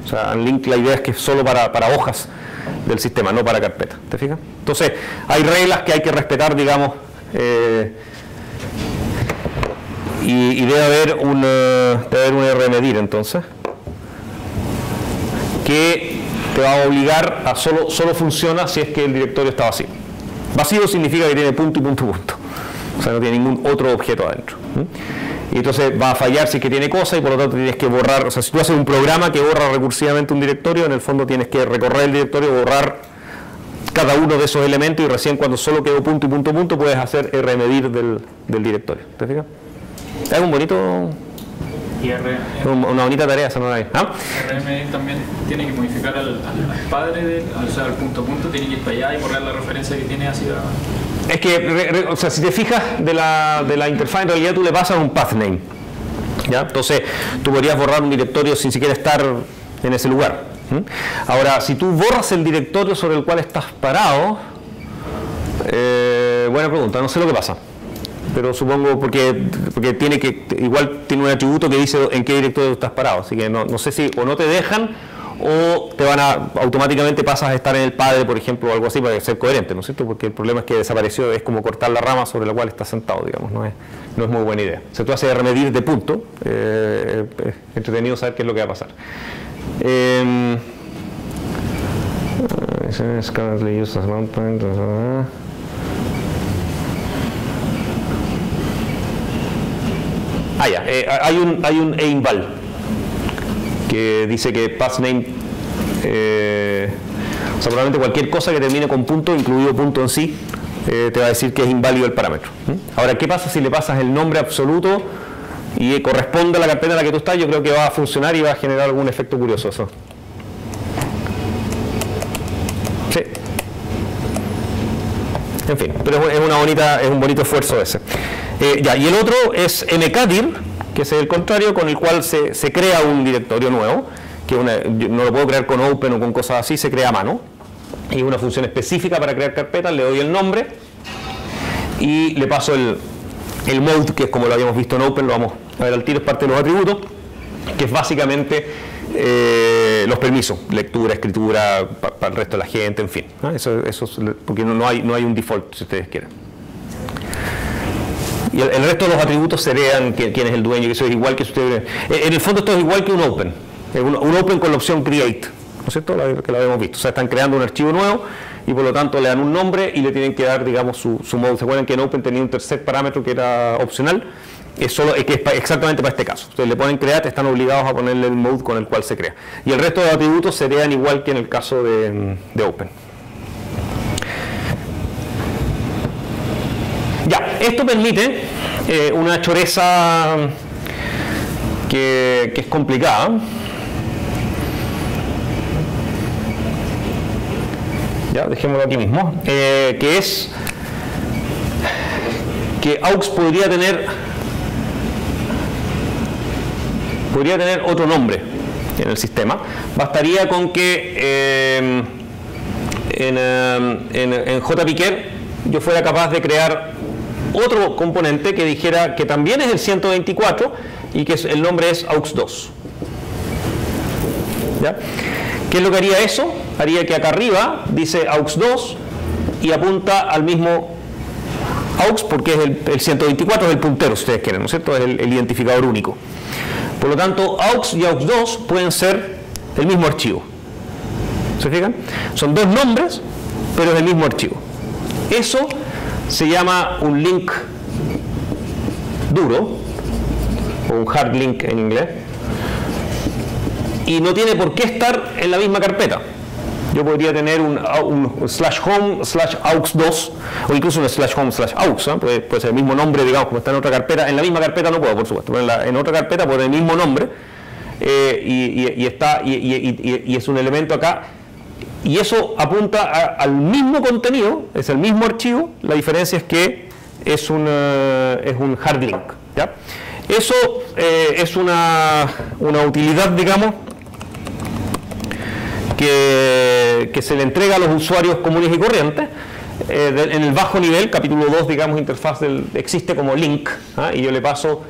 O sea, unlink la idea es que es solo para hojas del sistema, no para carpetas. ¿Te fijas? Entonces, hay reglas que hay que respetar, digamos, y debe haber un rmdir entonces, que te va a obligar a solo funciona si es que el directorio está vacío. Vacío significa que tiene punto y punto y punto. O sea, no tiene ningún otro objeto adentro. Y entonces va a fallar si es que tiene cosas y por lo tanto tienes que borrar. O sea, si tú haces un programa que borra recursivamente un directorio, en el fondo tienes que recorrer el directorio, borrar cada uno de esos elementos y recién cuando solo quedó punto y punto y punto puedes hacer rmdir del directorio. ¿Te fijas? Es un bonito... una bonita tarea, esa no la hay. RMD también tiene que modificar al padre, o sea, al punto a punto, tiene que ir para allá y borrar la referencia que tiene hacia... Es que, o sea, si te fijas de la interfaz, en realidad tú le pasas un pathname, ¿ya? Entonces, tú podrías borrar un directorio sin siquiera estar en ese lugar. Ahora, si tú borras el directorio sobre el cual estás parado, buena pregunta, no sé lo que pasa. Pero supongo porque igual tiene un atributo que dice en qué directorio estás parado, así que no sé si o no te dejan o te automáticamente pasas a estar en el padre, por ejemplo, o algo así para ser coherente, ¿no es cierto? Porque el problema es que desapareció, es como cortar la rama sobre la cual estás sentado, digamos, no es muy buena idea. O sea, tú haces rmdir de punto, es entretenido saber qué es lo que va a pasar. Hay un einval que dice que pathname, o sea, probablemente cualquier cosa que termine con punto, incluido punto en sí, te va a decir que es inválido el parámetro. Ahora, ¿qué pasa si le pasas el nombre absoluto y corresponde a la carpeta en la que tú estás? Yo creo que va a funcionar y va a generar algún efecto curioso eso. Sí. En fin, pero es un bonito esfuerzo ese. Y el otro es mkdir, que es el contrario, con el cual se crea un directorio nuevo, que yo no lo puedo crear con open o con cosas así, se crea a mano. Y una función específica para crear carpetas, le doy el nombre y le paso el mode, que es como lo habíamos visto en open, lo vamos a ver al tiro, es parte de los atributos, que es básicamente los permisos, lectura, escritura, para el resto de la gente, en fin. Eso porque no hay un default, si ustedes quieren. Y el resto de los atributos se vean quién es el dueño, que eso es igual que si ustedes... En el fondo esto es igual que un open. Un open con la opción create, ¿no es cierto? Que lo habíamos visto. O sea, están creando un archivo nuevo y por lo tanto le dan un nombre y le tienen que dar, digamos, su mode. ¿Se acuerdan que en open tenía un tercer parámetro que era opcional? Es exactamente para este caso. Ustedes le ponen create, están obligados a ponerle el mode con el cual se crea. Y el resto de los atributos se vean igual que en el caso de open. Ya, esto permite una choreza que es complicada. Ya, dejémoslo aquí mismo. Que es que AUX podría tener otro nombre en el sistema. Bastaría con que en JPicker yo fuera capaz de crear otro componente que dijera que también es el 124 y que el nombre es AUX2. ¿Ya? ¿Qué es lo que haría eso? Haría que acá arriba dice AUX2 y apunta al mismo AUX, porque es el 124 es el puntero, si ustedes quieren, ¿no es cierto? Es el identificador único. Por lo tanto, AUX y AUX2 pueden ser el mismo archivo. ¿Se fijan? Son dos nombres, pero es el mismo archivo. Eso se llama un link duro, o un hard link en inglés, y no tiene por qué estar en la misma carpeta. Yo podría tener un /home/aux2 o incluso un /home/aux, ¿eh? Puede ser el mismo nombre, digamos, como está en otra carpeta. En la misma carpeta no puedo, por supuesto, pero en otra carpeta puede tener el mismo nombre y es un elemento acá. Y eso apunta al mismo contenido, es el mismo archivo, la diferencia es que es un hard link. ¿Ya? Eso es una utilidad, digamos, que se le entrega a los usuarios comunes y corrientes. En el bajo nivel, capítulo 2, digamos, interfaz existe como link, ¿ah? Y yo le paso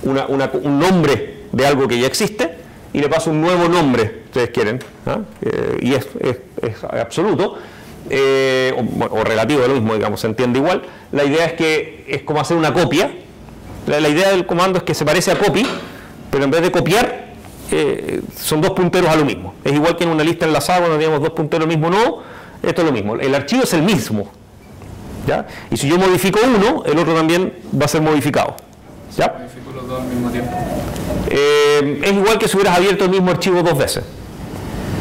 un nombre de algo que ya existe y le paso un nuevo nombre, si ustedes quieren, ¿ah? Y es absoluto o relativo a lo mismo, digamos, se entiende igual. La idea es que es como hacer una copia. La idea del comando es que se parece a copy, pero en vez de copiar son dos punteros a lo mismo. Es igual que en una lista enlazada cuando tenemos dos punteros al mismo nodo. Esto es lo mismo, el archivo es el mismo, ¿ya? Y si yo modifico uno, el otro también va a ser modificado, ¿ya? ¿Modifico los dos al mismo tiempo? Es igual que si hubieras abierto el mismo archivo dos veces.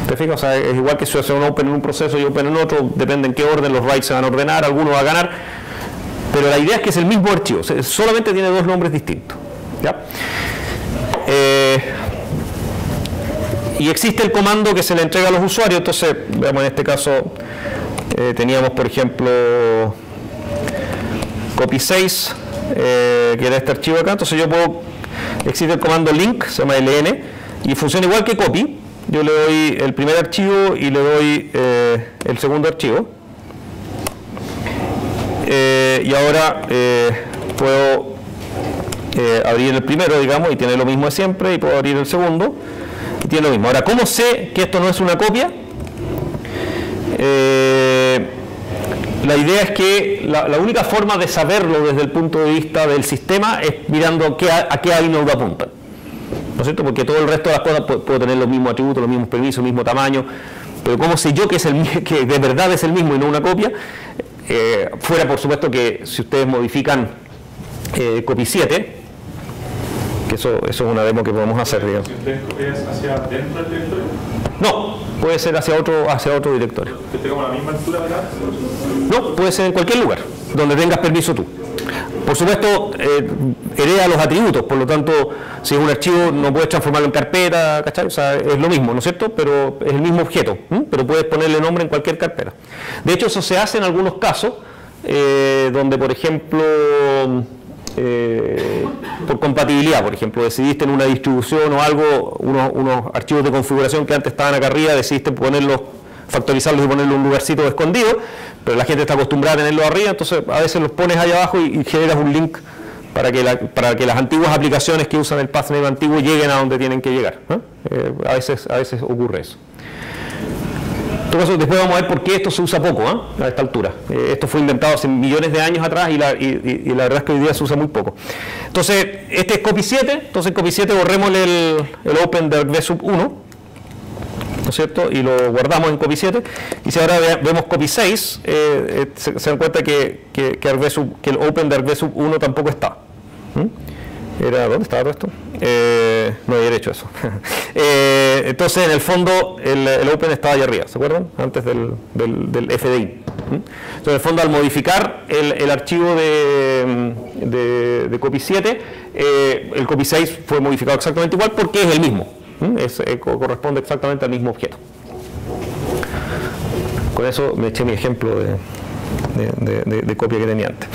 ¿Te fijas? O sea, es igual que si hace un open en un proceso y open en otro, depende en qué orden, los writes se van a ordenar, alguno va a ganar, pero la idea es que es el mismo archivo, solamente tiene dos nombres distintos, ¿ya? Y existe el comando que se le entrega a los usuarios. Entonces, veamos, en este caso teníamos, por ejemplo, copy 6, que era este archivo acá. Entonces yo existe el comando link, se llama ln, y funciona igual que copy. Yo le doy el primer archivo y le doy el segundo archivo. Y ahora puedo abrir el primero, digamos, y tiene lo mismo de siempre, y puedo abrir el segundo y tiene lo mismo. Ahora, ¿cómo sé que esto no es una copia? La idea es que la única forma de saberlo desde el punto de vista del sistema es mirando a qué inode apuntan, ¿no es cierto? Porque todo el resto de las cosas puedo tener los mismos atributos, los mismos permisos, el mismo tamaño, pero ¿cómo sé yo que de verdad es el mismo y no una copia? Fuera, por supuesto, que si ustedes modifican copy 7, que eso es una demo que podemos hacer, digamos. ¿Si ustedes copias hacia dentro del directorio? No, puede ser hacia otro directorio. ¿Que esté como a la misma altura de acá? No, puede ser en cualquier lugar, donde tengas permiso tú. Por supuesto, hereda los atributos, por lo tanto, si es un archivo no puedes transformarlo en carpeta, ¿cachai? O sea, es lo mismo, ¿no es cierto? Pero es el mismo objeto, pero puedes ponerle nombre en cualquier carpeta. De hecho, eso se hace en algunos casos, donde, por ejemplo, por compatibilidad, por ejemplo, decidiste en una distribución o algo, unos archivos de configuración que antes estaban acá arriba, decidiste factorizarlos y ponerlos en un lugarcito escondido, pero la gente está acostumbrada a tenerlos arriba, entonces a veces los pones allá abajo y generas un link para que las antiguas aplicaciones que usan el pathname antiguo lleguen a donde tienen que llegar, ¿no? A veces ocurre eso. En todo caso, después vamos a ver por qué esto se usa poco, a esta altura. Esto fue inventado hace millones de años atrás y la verdad es que hoy día se usa muy poco. Entonces, este es copy 7, entonces copy 7 borrémosle el open de argv 1, ¿no es cierto? Y lo guardamos en copy 7. Y si ahora vemos copy 6, se dan cuenta que el open de argv 1 tampoco está. ¿Dónde estaba todo esto? No había hecho eso. Entonces, en el fondo, el open estaba allá arriba, ¿se acuerdan? Antes del FDI. Entonces, en el fondo, al modificar el archivo de copy 7, el copy 6 fue modificado exactamente igual porque es el mismo. Corresponde exactamente al mismo objeto. Con eso me eché mi ejemplo de copia que tenía antes.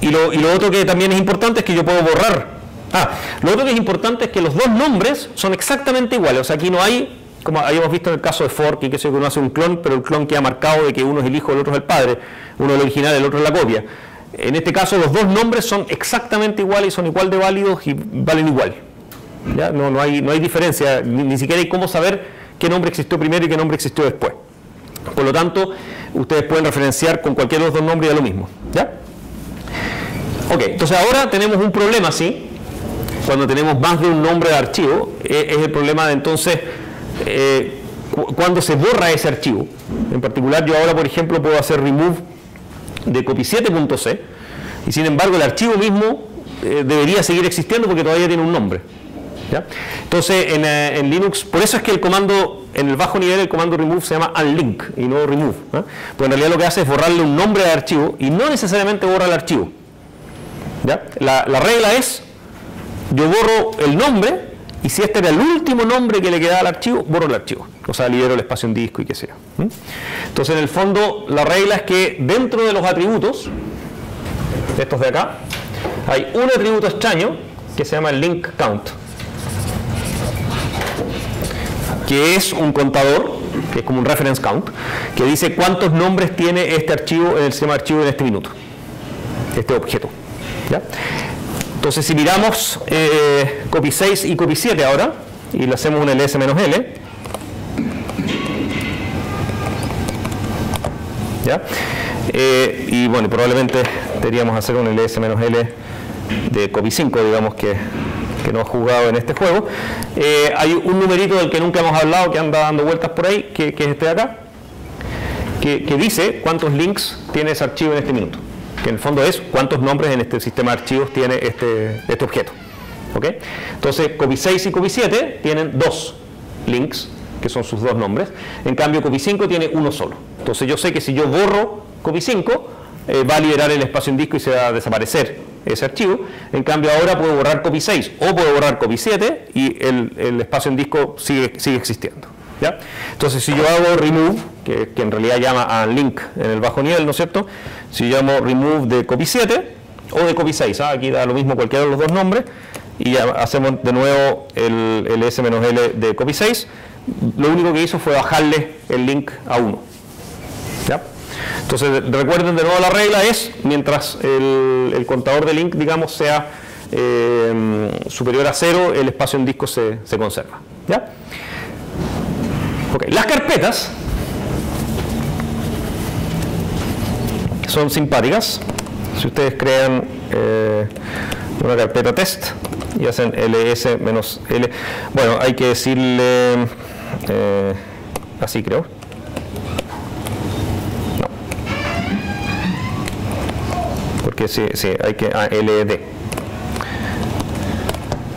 Y lo otro que también es importante es que yo puedo borrar. Lo otro que es importante es que los dos nombres son exactamente iguales. O sea, aquí no hay, como habíamos visto en el caso de fork, y que sé que uno hace un clon, pero el clon queda marcado de que uno es el hijo, el otro es el padre, uno es el original, el otro es la copia. En este caso los dos nombres son exactamente iguales y son igual de válidos y valen igual. ¿Ya? No hay diferencia, ni siquiera hay cómo saber qué nombre existió primero y qué nombre existió después. Por lo tanto, ustedes pueden referenciar con cualquiera de los dos nombres y da lo mismo. ¿Ya? Ok, entonces ahora tenemos un problema, ¿sí? Cuando tenemos más de un nombre de archivo, es el problema de entonces cuando se borra ese archivo. En particular, yo ahora, por ejemplo, puedo hacer remove de copy7.c y sin embargo el archivo mismo debería seguir existiendo porque todavía tiene un nombre. ¿Ya? Entonces, en Linux, por eso es que el comando, en el bajo nivel, el comando remove se llama unlink y no remove. Porque en realidad lo que hace es borrarle un nombre al archivo y no necesariamente borra el archivo. ¿Ya? La regla es, yo borro el nombre y si este era el último nombre que le quedaba al archivo, borro el archivo. O sea, libero el espacio en disco y qué sea. Entonces, en el fondo, la regla es que dentro de los atributos, estos de acá, hay un atributo extraño que se llama el link count, que es un contador, que es como un reference count, que dice cuántos nombres tiene este archivo en el sistema de archivos en este minuto, este objeto. ¿Ya? Entonces, si miramos copy 6 y copy 7 ahora, y le hacemos un ls-l, ¿ya? Y bueno, probablemente deberíamos hacer un ls-l de copy 5, digamos que no ha jugado en este juego. Hay un numerito del que nunca hemos hablado, que anda dando vueltas por ahí, que es este de acá, que dice cuántos links tiene ese archivo en este minuto, que en el fondo es cuántos nombres en este sistema de archivos tiene este objeto. ¿Ok? Entonces, copy 6 y copy 7 tienen dos links, que son sus dos nombres. En cambio, copy 5 tiene uno solo. Entonces, yo sé que si yo borro copy 5, va a liberar el espacio en disco y se va a desaparecer ese archivo. En cambio, ahora puedo borrar copy 6 o puedo borrar copy 7 y el espacio en disco sigue existiendo. ¿Ya? Entonces, si yo hago remove, que en realidad llama a unlink en el bajo nivel, ¿no es cierto? Si yo llamo remove de copy 7 o de copy 6, aquí da lo mismo cualquiera de los dos nombres, y ya hacemos de nuevo el s-l de copy 6, lo único que hizo fue bajarle el link a 1. ¿Ya? Entonces, recuerden de nuevo la regla es, mientras el contador de link, digamos, sea superior a 0, el espacio en disco se conserva. ¿Ya? Okay. Las carpetas son simpáticas. Si ustedes crean una carpeta test y hacen ls-l, bueno, hay que decirle así, creo. No, porque sí, hay que ld.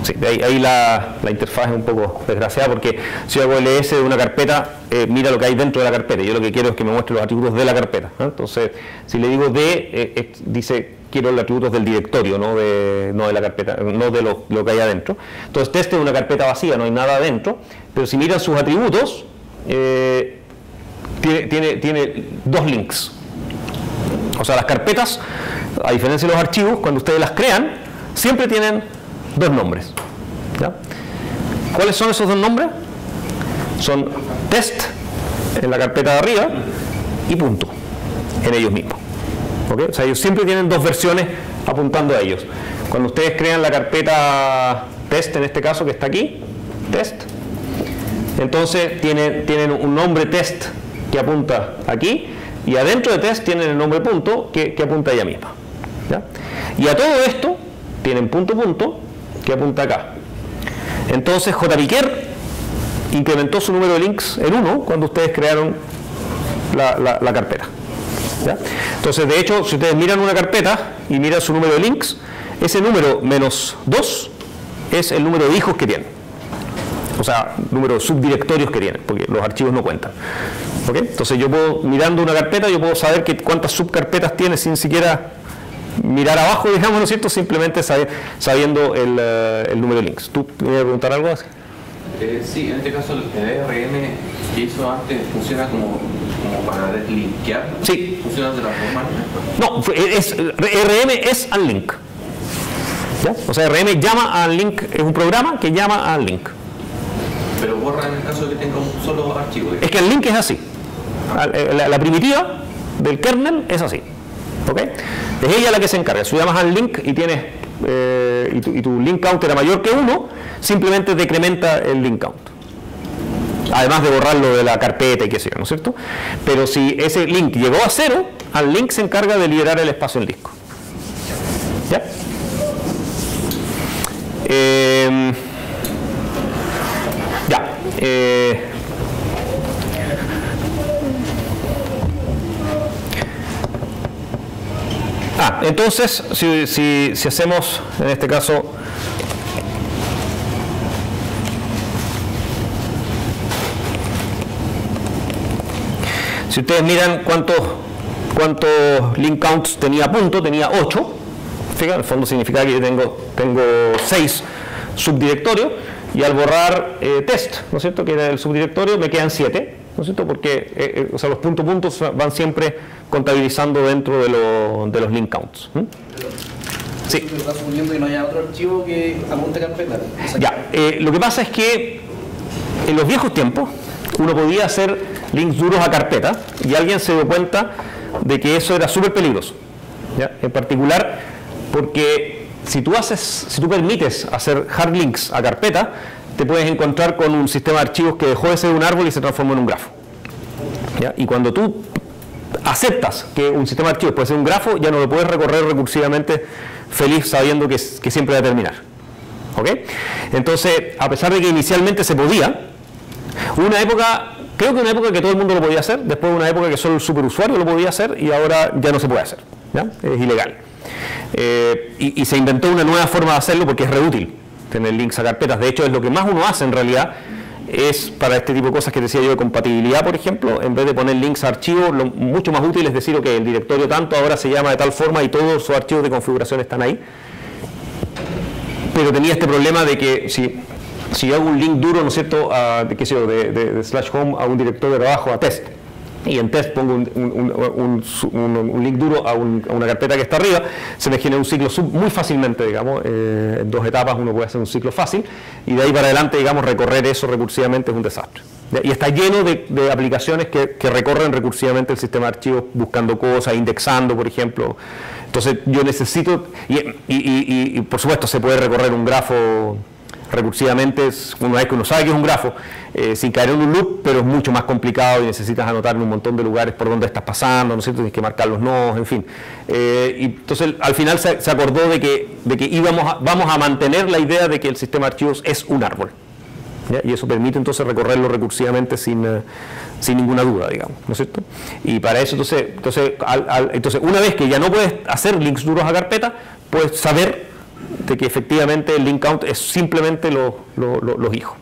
Sí, ahí la interfaz es un poco desgraciada, porque si yo hago ls de una carpeta, mira lo que hay dentro de la carpeta. Yo lo que quiero es que me muestre los atributos de la carpeta. Entonces, si le digo d, dice quiero los atributos del directorio, no de la carpeta, no de lo que hay adentro. Entonces, test es una carpeta vacía, no hay nada adentro, pero si miran sus atributos, tiene dos links. O sea, las carpetas, a diferencia de los archivos, cuando ustedes las crean, siempre tienen dos nombres. ¿Ya? ¿Cuáles son esos dos nombres? Son test en la carpeta de arriba y punto en ellos mismos. ¿Okay? O sea, ellos siempre tienen dos versiones apuntando a ellos. Cuando ustedes crean la carpeta test, en este caso que está aquí, test, entonces tienen un nombre test que apunta aquí, y adentro de test tienen el nombre punto que apunta a ella misma. ¿Ya? Y a todo esto tienen punto punto que apunta acá. Entonces JPKer incrementó su número de links en 1 cuando ustedes crearon la carpeta. ¿Ya? Entonces, de hecho, si ustedes miran una carpeta y miran su número de links, ese número menos 2 es el número de hijos que tienen. O sea, número de subdirectorios que tienen, porque los archivos no cuentan. ¿Ok? Entonces yo puedo, mirando una carpeta, yo puedo saber cuántas subcarpetas tiene sin siquiera mirar abajo, digamos, ¿no es cierto? Simplemente sabiendo el número de links. ¿Tú me ibas a preguntar algo? Sí, en este caso el DRM que hizo antes funciona como para deslinkear. Sí. ¿Funciona de la forma? No, RM es unlink. ¿Ya? O sea, RM llama a unlink, es un programa que llama a unlink. Pero borra en el caso de que tenga un solo archivo. Es que unlink es así. La primitiva del kernel es así. ¿Ok? Es ella la que se encarga. Si tú llamas unlink y tienes y tu link count era mayor que 1, simplemente decrementa el link count. Además de borrarlo de la carpeta y qué sé yo, ¿no es cierto? Pero si ese link llegó a 0, unlink se encarga de liberar el espacio en el disco. ¿Ya? Entonces, si hacemos, en este caso, si ustedes miran cuántos link counts tenía a punto, tenía 8. Fíjense, en el fondo significa que yo tengo 6 subdirectorios, y al borrar test, ¿no es cierto?, que era el subdirectorio, me quedan 7, ¿no es cierto?, porque o sea, los puntos van siempre contabilizando dentro de los link counts. Sí. Está suponiendo que no haya otro archivo que apunte carpeta. Ya, lo que pasa es que en los viejos tiempos uno podía hacer links duros a carpeta, y alguien se dio cuenta de que eso era súper peligroso, ¿ya? En particular porque si tú permites hacer hard links a carpeta, te puedes encontrar con un sistema de archivos que dejó de ser un árbol y se transformó en un grafo, ¿ya? Y cuando tú aceptas que un sistema de archivos puede ser un grafo, ya no lo puedes recorrer recursivamente feliz sabiendo que siempre va a terminar. ¿Ok? Entonces, a pesar de que inicialmente se podía, una época, creo que una época que todo el mundo lo podía hacer, después una época que solo el superusuario lo podía hacer, y ahora ya no se puede hacer, ¿ya? Es ilegal. Y se inventó una nueva forma de hacerlo porque es reútil tener links a carpetas. De hecho, es lo que más uno hace en realidad, es para este tipo de cosas que decía yo de compatibilidad, por ejemplo, en vez de poner links a archivos, lo mucho más útil es decir, ok, el directorio tanto ahora se llama de tal forma y todos sus archivos de configuración están ahí. Pero tenía este problema de que si yo hago un link duro, ¿no es cierto?, de /home a un directorio de abajo, a test, y en test pongo un link duro a una carpeta que está arriba, se me genera un ciclo sub muy fácilmente, digamos, en 2 etapas uno puede hacer un ciclo fácil, y de ahí para adelante, digamos, recorrer eso recursivamente es un desastre. Y está lleno de aplicaciones que recorren recursivamente el sistema de archivos buscando cosas, indexando, por ejemplo. Entonces yo necesito, y por supuesto se puede recorrer un grafo recursivamente una vez que uno sabe que es un grafo, sin caer en un loop, pero es mucho más complicado y necesitas anotar en un montón de lugares por donde estás pasando, ¿no es cierto? Tienes que marcar los nodos, en fin. Y entonces al final se acordó de que vamos a mantener la idea de que el sistema de archivos es un árbol, ¿ya? Y eso permite entonces recorrerlo recursivamente sin ninguna duda, digamos, ¿no es cierto? Y para eso entonces una vez que ya no puedes hacer links duros a carpeta, puedes saber de que efectivamente el link count es simplemente los hijos.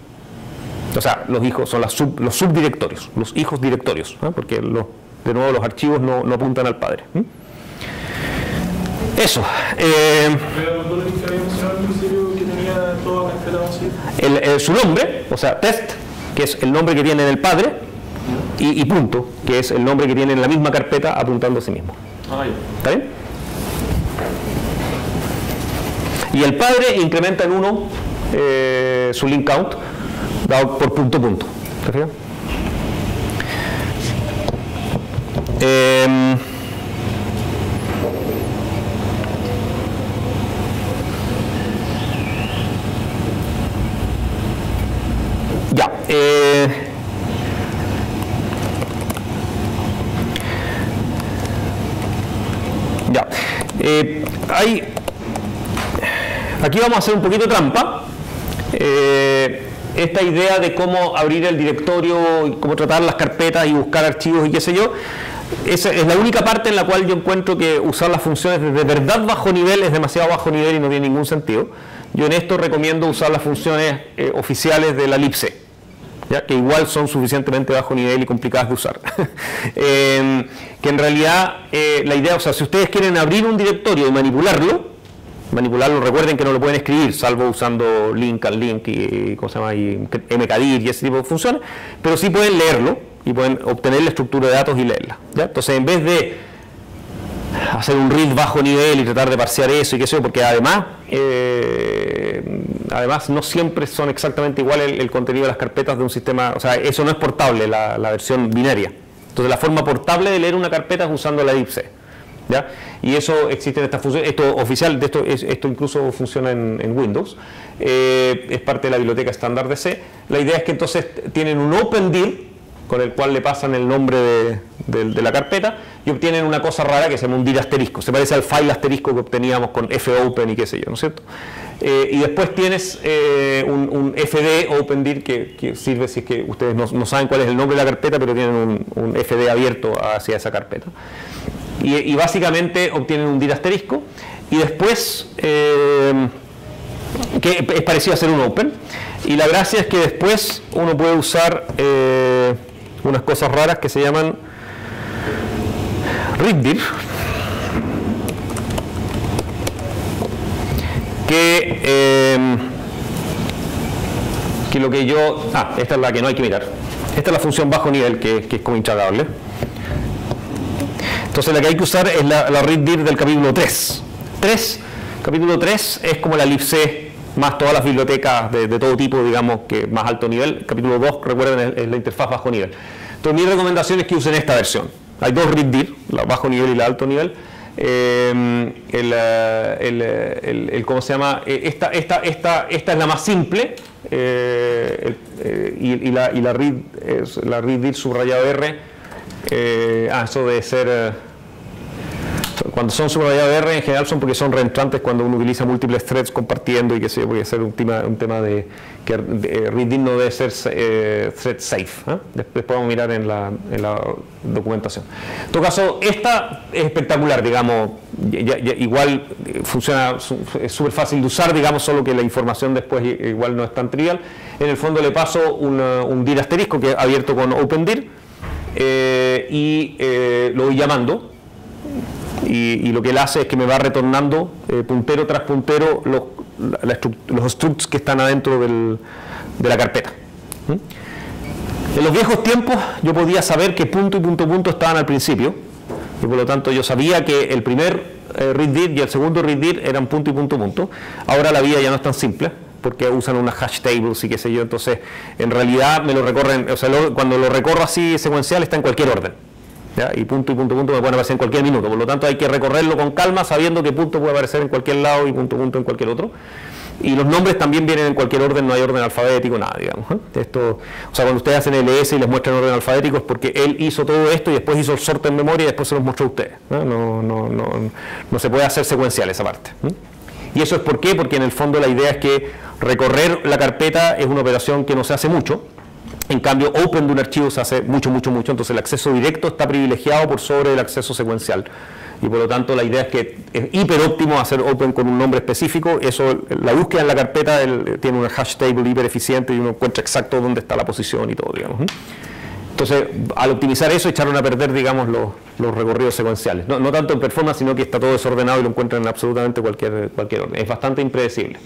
O sea, los hijos son los subdirectorios, los hijos directorios, ¿no? Porque de nuevo los archivos no apuntan al padre. Eso. Su nombre, o sea, test, que es el nombre que tiene en el padre, y punto, que es el nombre que tiene en la misma carpeta apuntando a sí mismo. ¿Está bien? Y el padre incrementa en 1 su link count dado por punto. ¿Te fijas? Ya. Ya. Aquí vamos a hacer un poquito de trampa. Esta idea de cómo abrir el directorio, cómo tratar las carpetas y buscar archivos y qué sé yo, esa es la única parte en la cual yo encuentro que usar las funciones de verdad bajo nivel es demasiado bajo nivel y no tiene ningún sentido. Yo en esto recomiendo usar las funciones oficiales de la libc, ¿ya? Que igual son suficientemente bajo nivel y complicadas de usar. Que en realidad la idea, o sea, si ustedes quieren abrir un directorio y manipularlo, recuerden que no lo pueden escribir, salvo usando link al link y ¿cómo se llama? Y mkdir y ese tipo de funciones, pero sí pueden leerlo y pueden obtener la estructura de datos y leerla, ¿ya? Entonces, en vez de hacer un read bajo nivel y tratar de parsear eso y qué sé yo, porque además no siempre son exactamente iguales el contenido de las carpetas de un sistema, o sea, eso no es portable, la versión binaria. Entonces, la forma portable de leer una carpeta es usando la libc, ¿ya? Y eso existe en esta función, esto oficial, esto incluso funciona en Windows, es parte de la biblioteca estándar de C. La idea es que entonces tienen un opendir con el cual le pasan el nombre de la carpeta y obtienen una cosa rara que se llama un dir asterisco, se parece al file asterisco que obteníamos con fopen y qué sé yo, ¿no es cierto? Y después tienes un fd opendir que sirve si es que ustedes no saben cuál es el nombre de la carpeta, pero tienen un fd abierto hacia esa carpeta. Y básicamente obtienen un dir asterisco y después, que es parecido a hacer un open, y la gracia es que después uno puede usar unas cosas raras que se llaman readdir, que lo que yo... esta es la que no hay que mirar. Esta es la función bajo nivel, que es como intragable. Entonces la que hay que usar es la readdir del capítulo 3. Capítulo 3 es como la libc más todas las bibliotecas de todo tipo, digamos, que más alto nivel. Capítulo 2, recuerden, es la interfaz bajo nivel. Entonces mi recomendación es que usen esta versión. Hay dos readdir, la bajo nivel y la alto nivel. ¿Cómo se llama? Esta es la más simple, y la readdir subrayado R, eso debe ser... Cuando son subrayados R en general son porque son reentrantes cuando uno utiliza múltiples threads compartiendo y que sé yo, puede ser un tema de que readdir no debe ser thread safe, ¿eh? Después podemos mirar en la documentación. En todo caso, esta es espectacular, digamos, igual funciona, es súper fácil de usar, digamos, solo que la información después igual no es tan trivial. En el fondo le paso un dir asterisco que es abierto con opendir y lo voy llamando. Y lo que él hace es que me va retornando puntero tras puntero los structs que están adentro de la carpeta. En los viejos tiempos yo podía saber que punto y punto punto estaban al principio y por lo tanto yo sabía que el primer readdir y el segundo readdir eran punto y punto punto. Ahora la vida ya no es tan simple porque usan unas hash tables y qué sé yo, entonces en realidad me lo recorren, o sea, cuando lo recorro así secuencial está en cualquier orden. ¿Ya? Y punto me pueden aparecer en cualquier minuto, por lo tanto hay que recorrerlo con calma sabiendo que punto puede aparecer en cualquier lado y punto en cualquier otro, y los nombres también vienen en cualquier orden, no hay orden alfabético, nada, digamos, ¿eh? Esto, o sea, cuando ustedes hacen LS y les muestran orden alfabético es porque él hizo todo esto y después hizo el sorte en memoria y después se los mostró a ustedes, ¿eh? No se puede hacer secuencial esa parte, ¿eh? Y eso es ¿por qué? Porque en el fondo la idea es que recorrer la carpeta es una operación que no se hace mucho. En cambio, open de un archivo se hace mucho, entonces el acceso directo está privilegiado por sobre el acceso secuencial. Y por lo tanto la idea es que es hiper óptimo hacer open con un nombre específico, eso, la búsqueda en la carpeta tiene una hash table hiper eficiente y uno encuentra exacto dónde está la posición y todo, digamos. Entonces, al optimizar eso, echaron a perder, digamos, los recorridos secuenciales. No tanto en performance, sino que está todo desordenado y lo encuentran en absolutamente cualquier orden. Es bastante impredecible.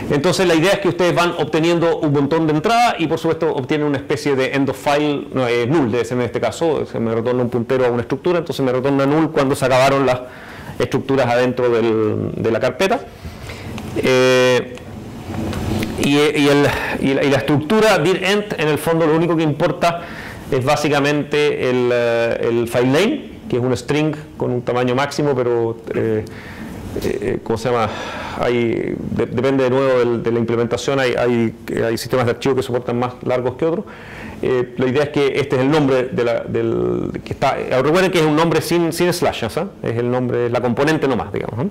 Entonces, la idea es que ustedes van obteniendo un montón de entradas y, por supuesto, obtienen una especie de end of file, null, debe ser en este caso, se me retorna un puntero a una estructura, entonces me retorna null cuando se acabaron las estructuras adentro de la carpeta. Y la estructura dir end, en el fondo, lo único que importa es básicamente el file name, que es un string con un tamaño máximo, pero ¿cómo se llama? Depende de nuevo de la implementación, hay sistemas de archivos que soportan más largos que otros. La idea es que este es el nombre que está, recuerden que es un nombre sin slash, ¿sí? Es el nombre, la componente nomás, digamos, ¿no?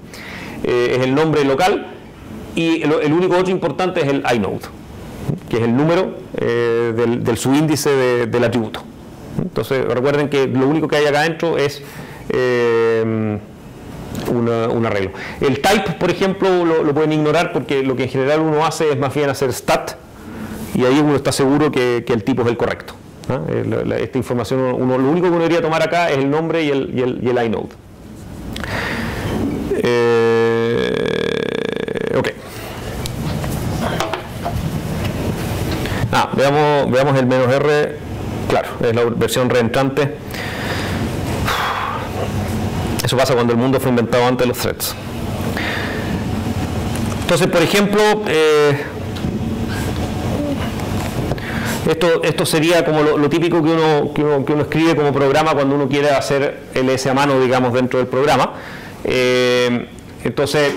Es el nombre local y el único otro importante es el inode, que es el número del subíndice del atributo. Entonces recuerden que lo único que hay acá adentro es un arreglo. El type, por ejemplo, lo pueden ignorar porque lo que en general uno hace es más bien hacer stat y ahí uno está seguro que el tipo es el correcto. Esta información, lo único que uno debería tomar acá es el nombre y el inode. Ok. Veamos el "-r", claro, es la versión reentrante. Eso pasa cuando el mundo fue inventado antes de los threads. Entonces, por ejemplo, esto sería como lo típico que uno escribe como programa cuando uno quiere hacer ls a mano, digamos, dentro del programa. Entonces,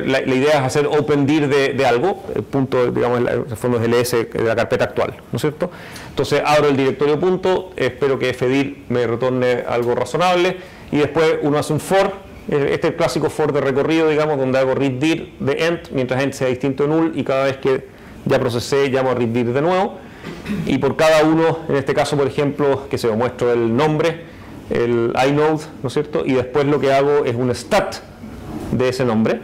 la idea es hacer opendir de algo, punto, digamos, en el fondo es ls de la carpeta actual, ¿no es cierto? Entonces, abro el directorio punto, espero que fdir me retorne algo razonable, y después uno hace un for. Este es el clásico for de recorrido, digamos, donde hago readdir de end, mientras end sea distinto de null, y cada vez que ya procesé, llamo a readdir de nuevo. Y por cada uno, en este caso, por ejemplo, que se muestro el nombre, el inode, ¿no es cierto? Y después lo que hago es un stat de ese nombre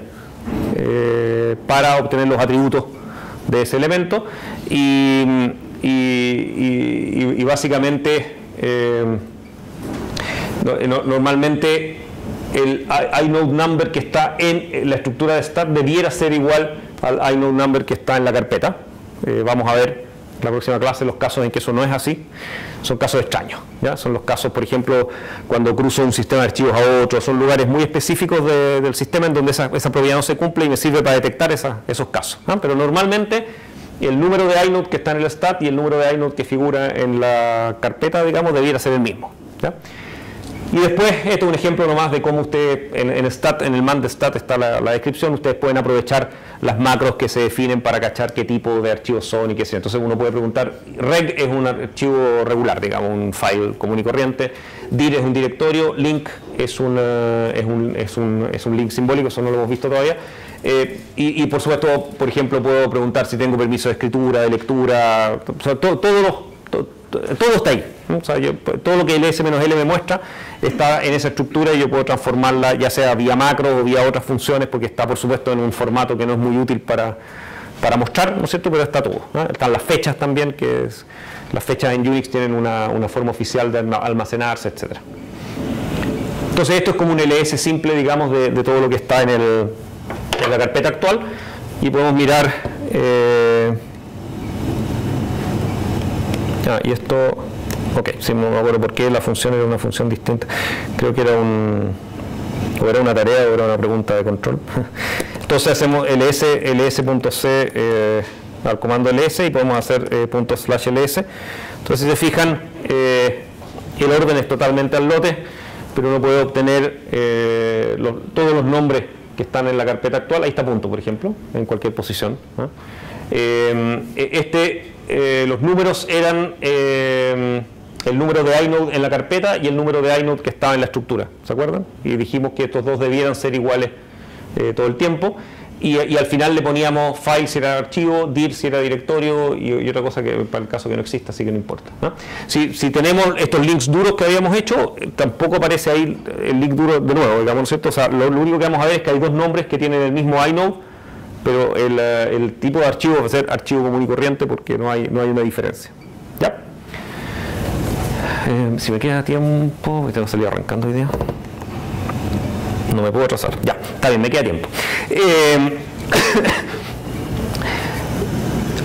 para obtener los atributos de ese elemento. Y básicamente, normalmente, el inode number que está en la estructura de stat debiera ser igual al inode number que está en la carpeta. Vamos a ver en la próxima clase los casos en que eso no es así. Son casos extraños, ¿ya? Son los casos, por ejemplo, cuando cruzo un sistema de archivos a otro. Son lugares muy específicos del sistema en donde esa propiedad no se cumple y me sirve para detectar esos casos, ¿ah? Pero normalmente el número de inode que está en el stat y el número de inode que figura en la carpeta, digamos, debiera ser el mismo, ¿ya? Y después, esto es un ejemplo nomás de cómo usted, en el man de stat está la descripción, ustedes pueden aprovechar las macros que se definen para cachar qué tipo de archivos son y qué sea. Entonces uno puede preguntar, reg es un archivo regular, digamos, un file común y corriente, dir es un directorio, link es un link simbólico, eso no lo hemos visto todavía. Y por supuesto, por ejemplo, puedo preguntar si tengo permiso de escritura, de lectura, o sea, todo está ahí, ¿no? O sea, todo lo que el s-l me muestra está en esa estructura y yo puedo transformarla ya sea vía macro o vía otras funciones, porque está por supuesto en un formato que no es muy útil para mostrar, ¿no es cierto? Pero está todo, ¿no? Están las fechas también, las fechas en Unix tienen una forma oficial de almacenarse, etc. Entonces esto es como un ls simple, digamos, de todo lo que está en la carpeta actual, y podemos mirar y esto, ok, sí, no me acuerdo por qué la función era una función distinta. Creo que era una tarea o era una pregunta de control. Entonces hacemos ls.c al comando ls y podemos hacer ./ls. Entonces, si se fijan, el orden es totalmente al lote, pero uno puede obtener todos los nombres que están en la carpeta actual. Ahí está punto, por ejemplo, en cualquier posición, ¿no? Los números eran el número de inode en la carpeta y el número de inode que estaba en la estructura, ¿se acuerdan? Y dijimos que estos dos debieran ser iguales todo el tiempo, y al final le poníamos file si era archivo, dir si era directorio, y otra cosa que para el caso que no exista, así que no importa, ¿no? Si tenemos estos links duros que habíamos hecho, tampoco aparece ahí el link duro de nuevo, digamos, ¿no es cierto? O sea, lo único que vamos a ver es que hay dos nombres que tienen el mismo inode, pero el tipo de archivo va a ser archivo común y corriente, porque no hay una diferencia, ¿ya? Si me queda tiempo, tengo que salir arrancando hoy día, no me puedo atrasar, ya, está bien, me queda tiempo.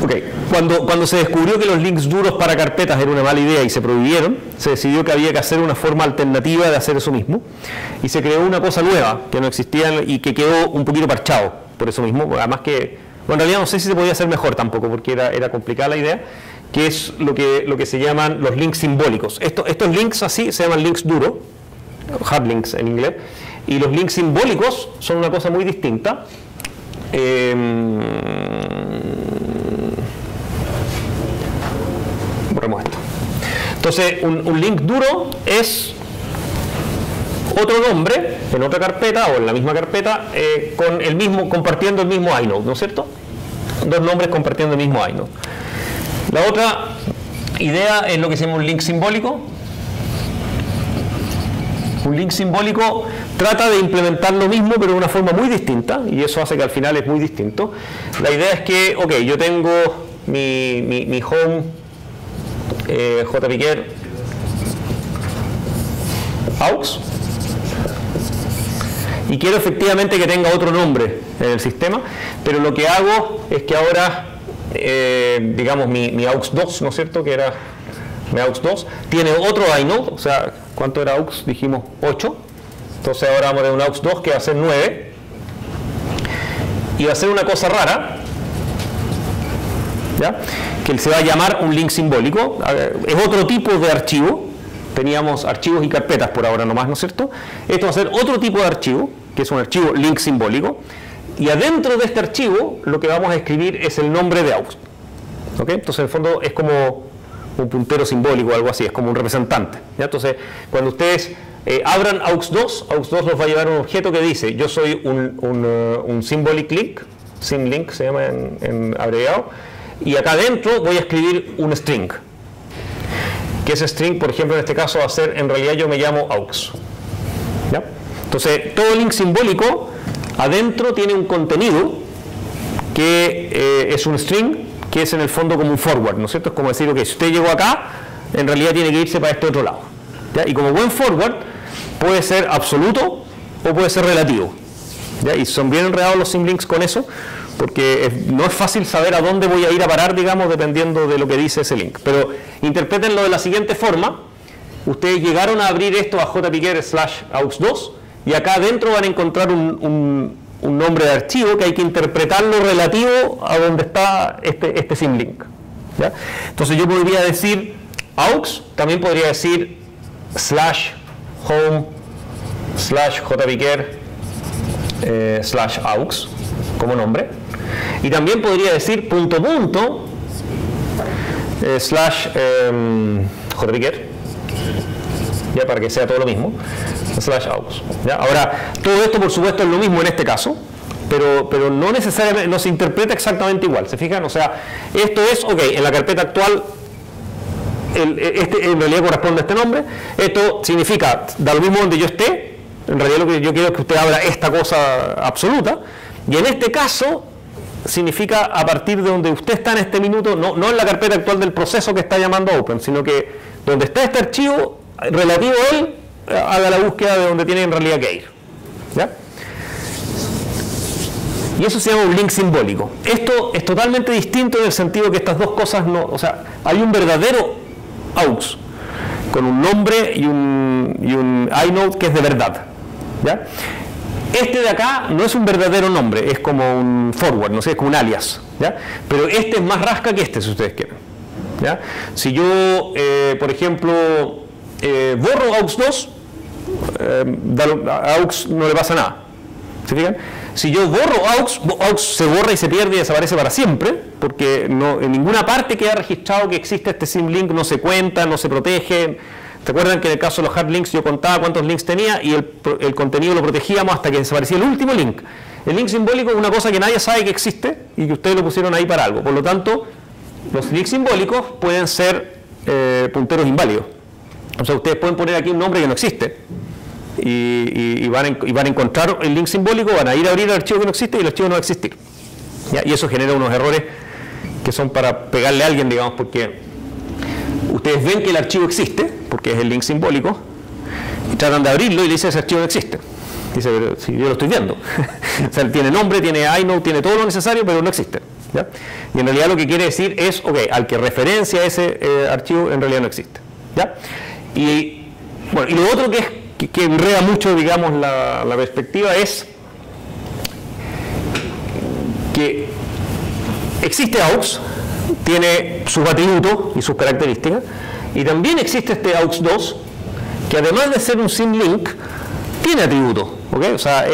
Ok, cuando se descubrió que los links duros para carpetas era una mala idea y se prohibieron, se decidió que había que hacer una forma alternativa de hacer eso mismo, y se creó una cosa nueva que no existía y que quedó un poquito parchado por eso mismo. Además que, bueno, en realidad no sé si se podía hacer mejor tampoco, porque era complicada la idea, que es lo que se llaman los links simbólicos. Estos links así se llaman links duros, hard links en inglés, y los links simbólicos son una cosa muy distinta. Borremos esto. Entonces, un link duro es otro nombre en otra carpeta o en la misma carpeta compartiendo el mismo inode, ¿no es cierto? Dos nombres compartiendo el mismo inode. La otra idea es lo que se llama un link simbólico. Un link simbólico trata de implementar lo mismo pero de una forma muy distinta, y eso hace que al final es muy distinto. La idea es que, ok, yo tengo mi home jpiker aux, y quiero efectivamente que tenga otro nombre en el sistema, pero lo que hago es que ahora, digamos, mi aux2, ¿no es cierto?, que era mi aux2, tiene otro inode, o sea, ¿cuánto era aux? Dijimos 8, entonces ahora vamos a tener un aux2 que va a ser 9, y va a ser una cosa rara, ¿ya?, que se va a llamar un link simbólico. Es otro tipo de archivo. Teníamos archivos y carpetas por ahora nomás, ¿no es cierto? Esto va a ser otro tipo de archivo, que es un archivo link simbólico, y adentro de este archivo lo que vamos a escribir es el nombre de aux. ¿Okay? Entonces en el fondo es como un puntero simbólico o algo así, es como un representante, ¿ya? Entonces cuando ustedes abran aux2, aux2 nos va a llevar un objeto que dice yo soy un symbolic link, symlink se llama en abreviado, y acá adentro voy a escribir un string. Que ese string, por ejemplo, en este caso va a ser, en realidad yo me llamo aux. ¿Ya? Entonces, todo link simbólico adentro tiene un contenido que es un string, que es en el fondo como un forward, ¿no es cierto? Es como decir, ok, si usted llegó acá, en realidad tiene que irse para este otro lado. ¿Ya? Y como buen forward, puede ser absoluto o puede ser relativo. ¿Ya? Y son bien enredados los symlinks con eso, porque no es fácil saber a dónde voy a ir a parar, digamos, dependiendo de lo que dice ese link. Pero interpretenlo de la siguiente forma. Ustedes llegaron a abrir esto a jpiker/aux2 y acá adentro van a encontrar un nombre de archivo que hay que interpretarlo relativo a donde está este symlink. ¿Ya? Entonces yo podría decir aux, también podría decir /home/jpiker/aux como nombre. Y también podría decir /jpiker, ya, para que sea todo lo mismo, /aux. ¿Ya? Ahora, todo esto por supuesto es lo mismo en este caso, pero no necesariamente, no se interpreta exactamente igual, ¿se fijan? O sea, esto es, ok, en la carpeta actual en realidad corresponde a este nombre, esto significa, da lo mismo donde yo esté, en realidad lo que yo quiero es que usted abra esta cosa absoluta, y en este caso significa a partir de donde usted está en este minuto, no en la carpeta actual del proceso que está llamando open, sino que donde está este archivo relativo a él, haga la búsqueda de donde tiene en realidad que ir. ¿Ya? Y eso se llama un link simbólico. Esto es totalmente distinto en el sentido que estas dos cosas no, o sea, hay un verdadero aux con un nombre y un inode que es de verdad. ¿Ya? Este de acá no es un verdadero nombre, es como un forward, no sé, es como un alias, ¿ya? Pero este es más rasca que este, si ustedes quieren, ¿ya? Si yo, por ejemplo, borro aux2, a aux no le pasa nada, ¿se fijan? Si yo borro aux se borra y se pierde y desaparece para siempre, porque no, en ninguna parte queda registrado que existe este symlink, no se cuenta, no se protege. ¿Se acuerdan que en el caso de los hard links yo contaba cuántos links tenía y el contenido lo protegíamos hasta que desaparecía el último link? El link simbólico es una cosa que nadie sabe que existe y que ustedes lo pusieron ahí para algo. Por lo tanto, los links simbólicos pueden ser punteros inválidos. O sea, ustedes pueden poner aquí un nombre que no existe y van a encontrar el link simbólico, van a ir a abrir el archivo que no existe y el archivo no va a existir. ¿Ya? Y eso genera unos errores que son para pegarle a alguien, digamos, porque ustedes ven que el archivo existe, porque es el link simbólico, y tratan de abrirlo y le dicen ese archivo no existe. Dice, pero si yo lo estoy viendo. O sea, tiene nombre, tiene inode, tiene todo lo necesario, pero no existe. ¿Ya? Y en realidad lo que quiere decir es, ok, al que referencia ese archivo en realidad no existe. ¿Ya? Y, bueno, y lo otro que enreda mucho, digamos, la perspectiva es que existe aux, tiene sus atributos y sus características, y también existe este aux2 que además de ser un symlink tiene atributos, ¿okay? O sea,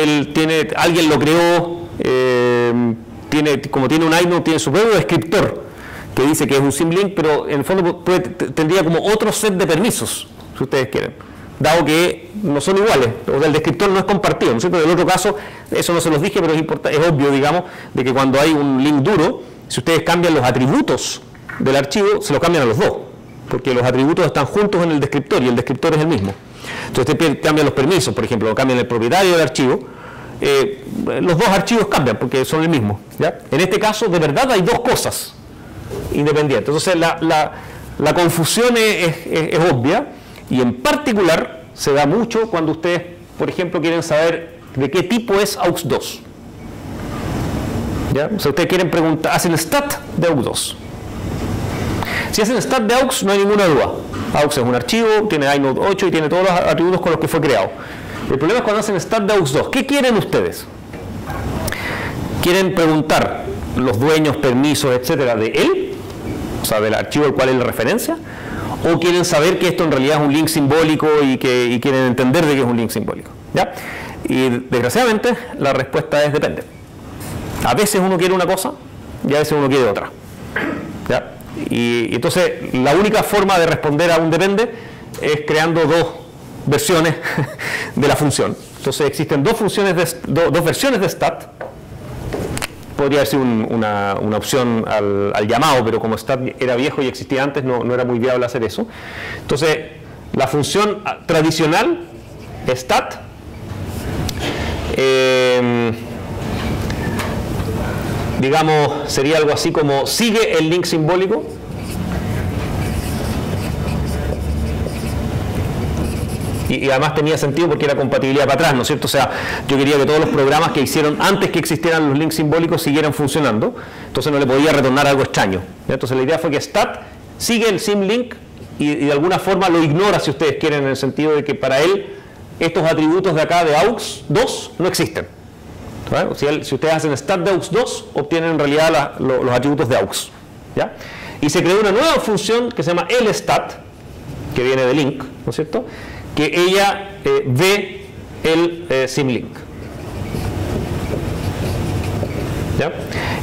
alguien lo creó, como tiene un inode, tiene su propio descriptor que dice que es un symlink, pero en el fondo tendría como otro set de permisos, si ustedes quieren, dado que no son iguales, o sea, el descriptor no es compartido, ¿no es cierto? En el otro caso, eso no se los dije, pero es obvio, digamos, de que cuando hay un link duro, si ustedes cambian los atributos del archivo, se los cambian a los dos, porque los atributos están juntos en el descriptor y el descriptor es el mismo. Entonces ustedes cambian los permisos, por ejemplo, cambian el propietario del archivo, los dos archivos cambian porque son el mismo, ¿ya? En este caso, de verdad hay dos cosas. independientes. Entonces la confusión es obvia, y en particular se da mucho cuando ustedes, por ejemplo, quieren saber de qué tipo es AUX2. ¿Ya? O sea, ustedes quieren preguntar, hacen stat de AUX2. Si hacen stat de AUX, no hay ninguna duda. AUX es un archivo, tiene inode 8 y tiene todos los atributos con los que fue creado. El problema es cuando hacen stat de AUX2. ¿Qué quieren ustedes? ¿Quieren preguntar los dueños, permisos, etcétera, de él? O sea, del archivo al cual él referencia. ¿O quieren saber que esto en realidad es un link simbólico y quieren entender de qué es un link simbólico? ¿Ya? Y desgraciadamente la respuesta es depende. A veces uno quiere una cosa y a veces uno quiere otra. ¿Ya? Y entonces la única forma de responder a un depende es creando dos versiones de la función. Entonces existen dos versiones de stat. Podría ser una opción al llamado, pero como stat era viejo y existía antes, no era muy viable hacer eso. Entonces la función tradicional stat digamos, sería algo así como sigue el link simbólico y además tenía sentido porque era compatibilidad para atrás, ¿no es cierto? O sea, yo quería que todos los programas que hicieron antes que existieran los links simbólicos siguieran funcionando, entonces no le podía retornar algo extraño, ¿ya? Entonces la idea fue que stat sigue el symlink y de alguna forma lo ignora, si ustedes quieren, en el sentido de que para él estos atributos de acá de AUX2 no existen. Si ustedes hacen stat de AUX2, obtienen en realidad los atributos de AUX, ¿ya? Y se creó una nueva función que se llama lstat, que viene de link, ¿no es cierto?, que ella ve el symlink. ¿Ya?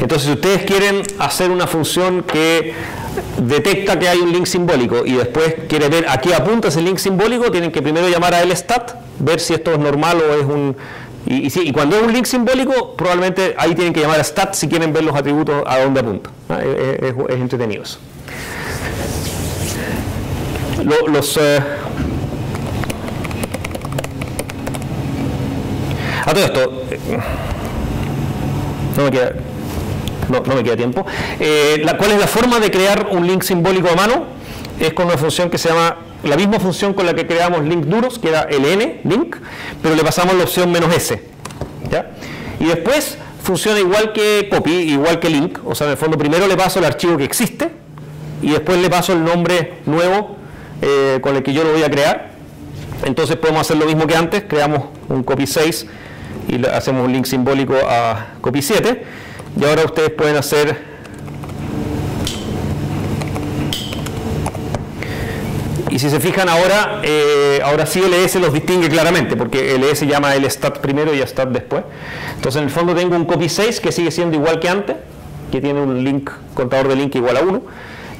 Entonces, si ustedes quieren hacer una función que detecta que hay un link simbólico y después quiere ver a qué apunta ese link simbólico, tienen que primero llamar a lstat, ver si esto es normal o es un... Y cuando es un link simbólico, probablemente ahí tienen que llamar a stat si quieren ver los atributos a dónde apunta. Es entretenido eso. A todo esto, no me queda tiempo. ¿Cuál es la forma de crear un link simbólico a mano? Es con una función que se llama, la misma función con la que creamos link duros, que era ln, link, pero le pasamos la opción "-s". ¿Ya? Y después funciona igual que copy, igual que link. O sea, en el fondo primero le paso el archivo que existe y después le paso el nombre nuevo con el que yo lo voy a crear. Entonces podemos hacer lo mismo que antes, creamos un copy 6 y le hacemos un link simbólico a copy 7. Y ahora ustedes pueden hacer y si se fijan ahora, ahora sí ls los distingue claramente, porque ls llama el stat primero y stat después. Entonces en el fondo tengo un copy 6 que sigue siendo igual que antes, que tiene un link, contador de link igual a 1,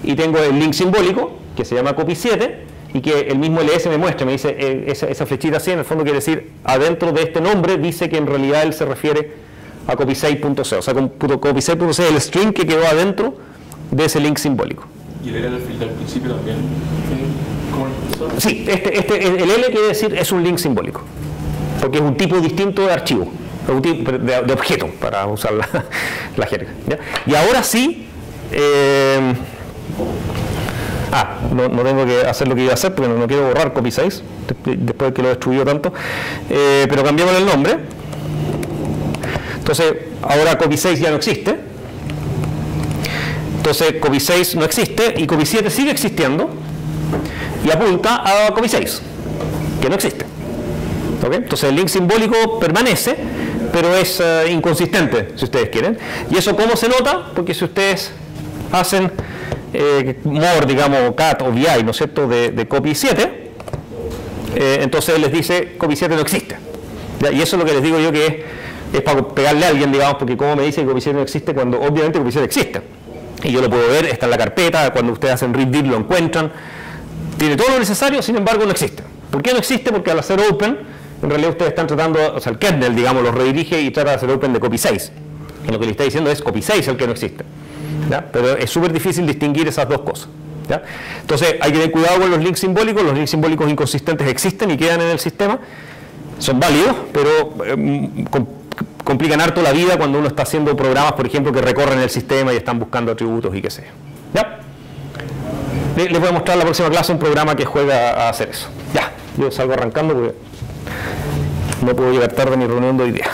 y tengo el link simbólico que se llama copy 7 y que el mismo ls me muestra, me dice esa flechita así, en el fondo quiere decir adentro de este nombre dice que en realidad él se refiere a copy6.c, o sea, copy6.c es el string que quedó adentro de ese link simbólico. ¿Y el L del filtro al principio también? Sí, el L quiere decir es un link simbólico, porque es un tipo distinto de archivo, un tipo de objeto, para usar la jerga. ¿Ya? Y ahora sí, no tengo que hacer lo que iba a hacer, porque no quiero borrar copy 6, después de que lo destruyó tanto, pero cambiamos el nombre. Entonces, ahora copy 6 ya no existe. Entonces, copy 6 no existe y copy 7 sigue existiendo y apunta a copy 6, que no existe. ¿Okay? Entonces, el link simbólico permanece, pero es inconsistente, si ustedes quieren. ¿Y eso cómo se nota? Porque si ustedes hacen more, digamos, cat o vi, ¿no es cierto?, de copy 7, entonces les dice copy 7 no existe. ¿Ya? Y eso es lo que les digo yo que es para pegarle a alguien, digamos, porque como me dice que copy 7 no existe cuando obviamente copy 7 existe. Y yo lo puedo ver, está en la carpeta, cuando ustedes hacen read lo encuentran, tiene todo lo necesario, sin embargo no existe. ¿Por qué no existe? Porque al hacer open, en realidad ustedes están tratando, o sea, el kernel, digamos, los redirige y trata de hacer open de copy 6. Y lo que le está diciendo es copy 6 el que no existe. ¿Ya? Pero es súper difícil distinguir esas dos cosas. ¿Ya? Entonces hay que tener cuidado con los links simbólicos inconsistentes existen y quedan en el sistema, son válidos, pero complican harto la vida cuando uno está haciendo programas, por ejemplo, que recorren el sistema y están buscando atributos y qué sé yo. ¿Ya? Les voy a mostrar en la próxima clase un programa que juega a hacer eso. Ya, yo salgo arrancando porque no puedo llegar tarde a mi reunión de hoy día.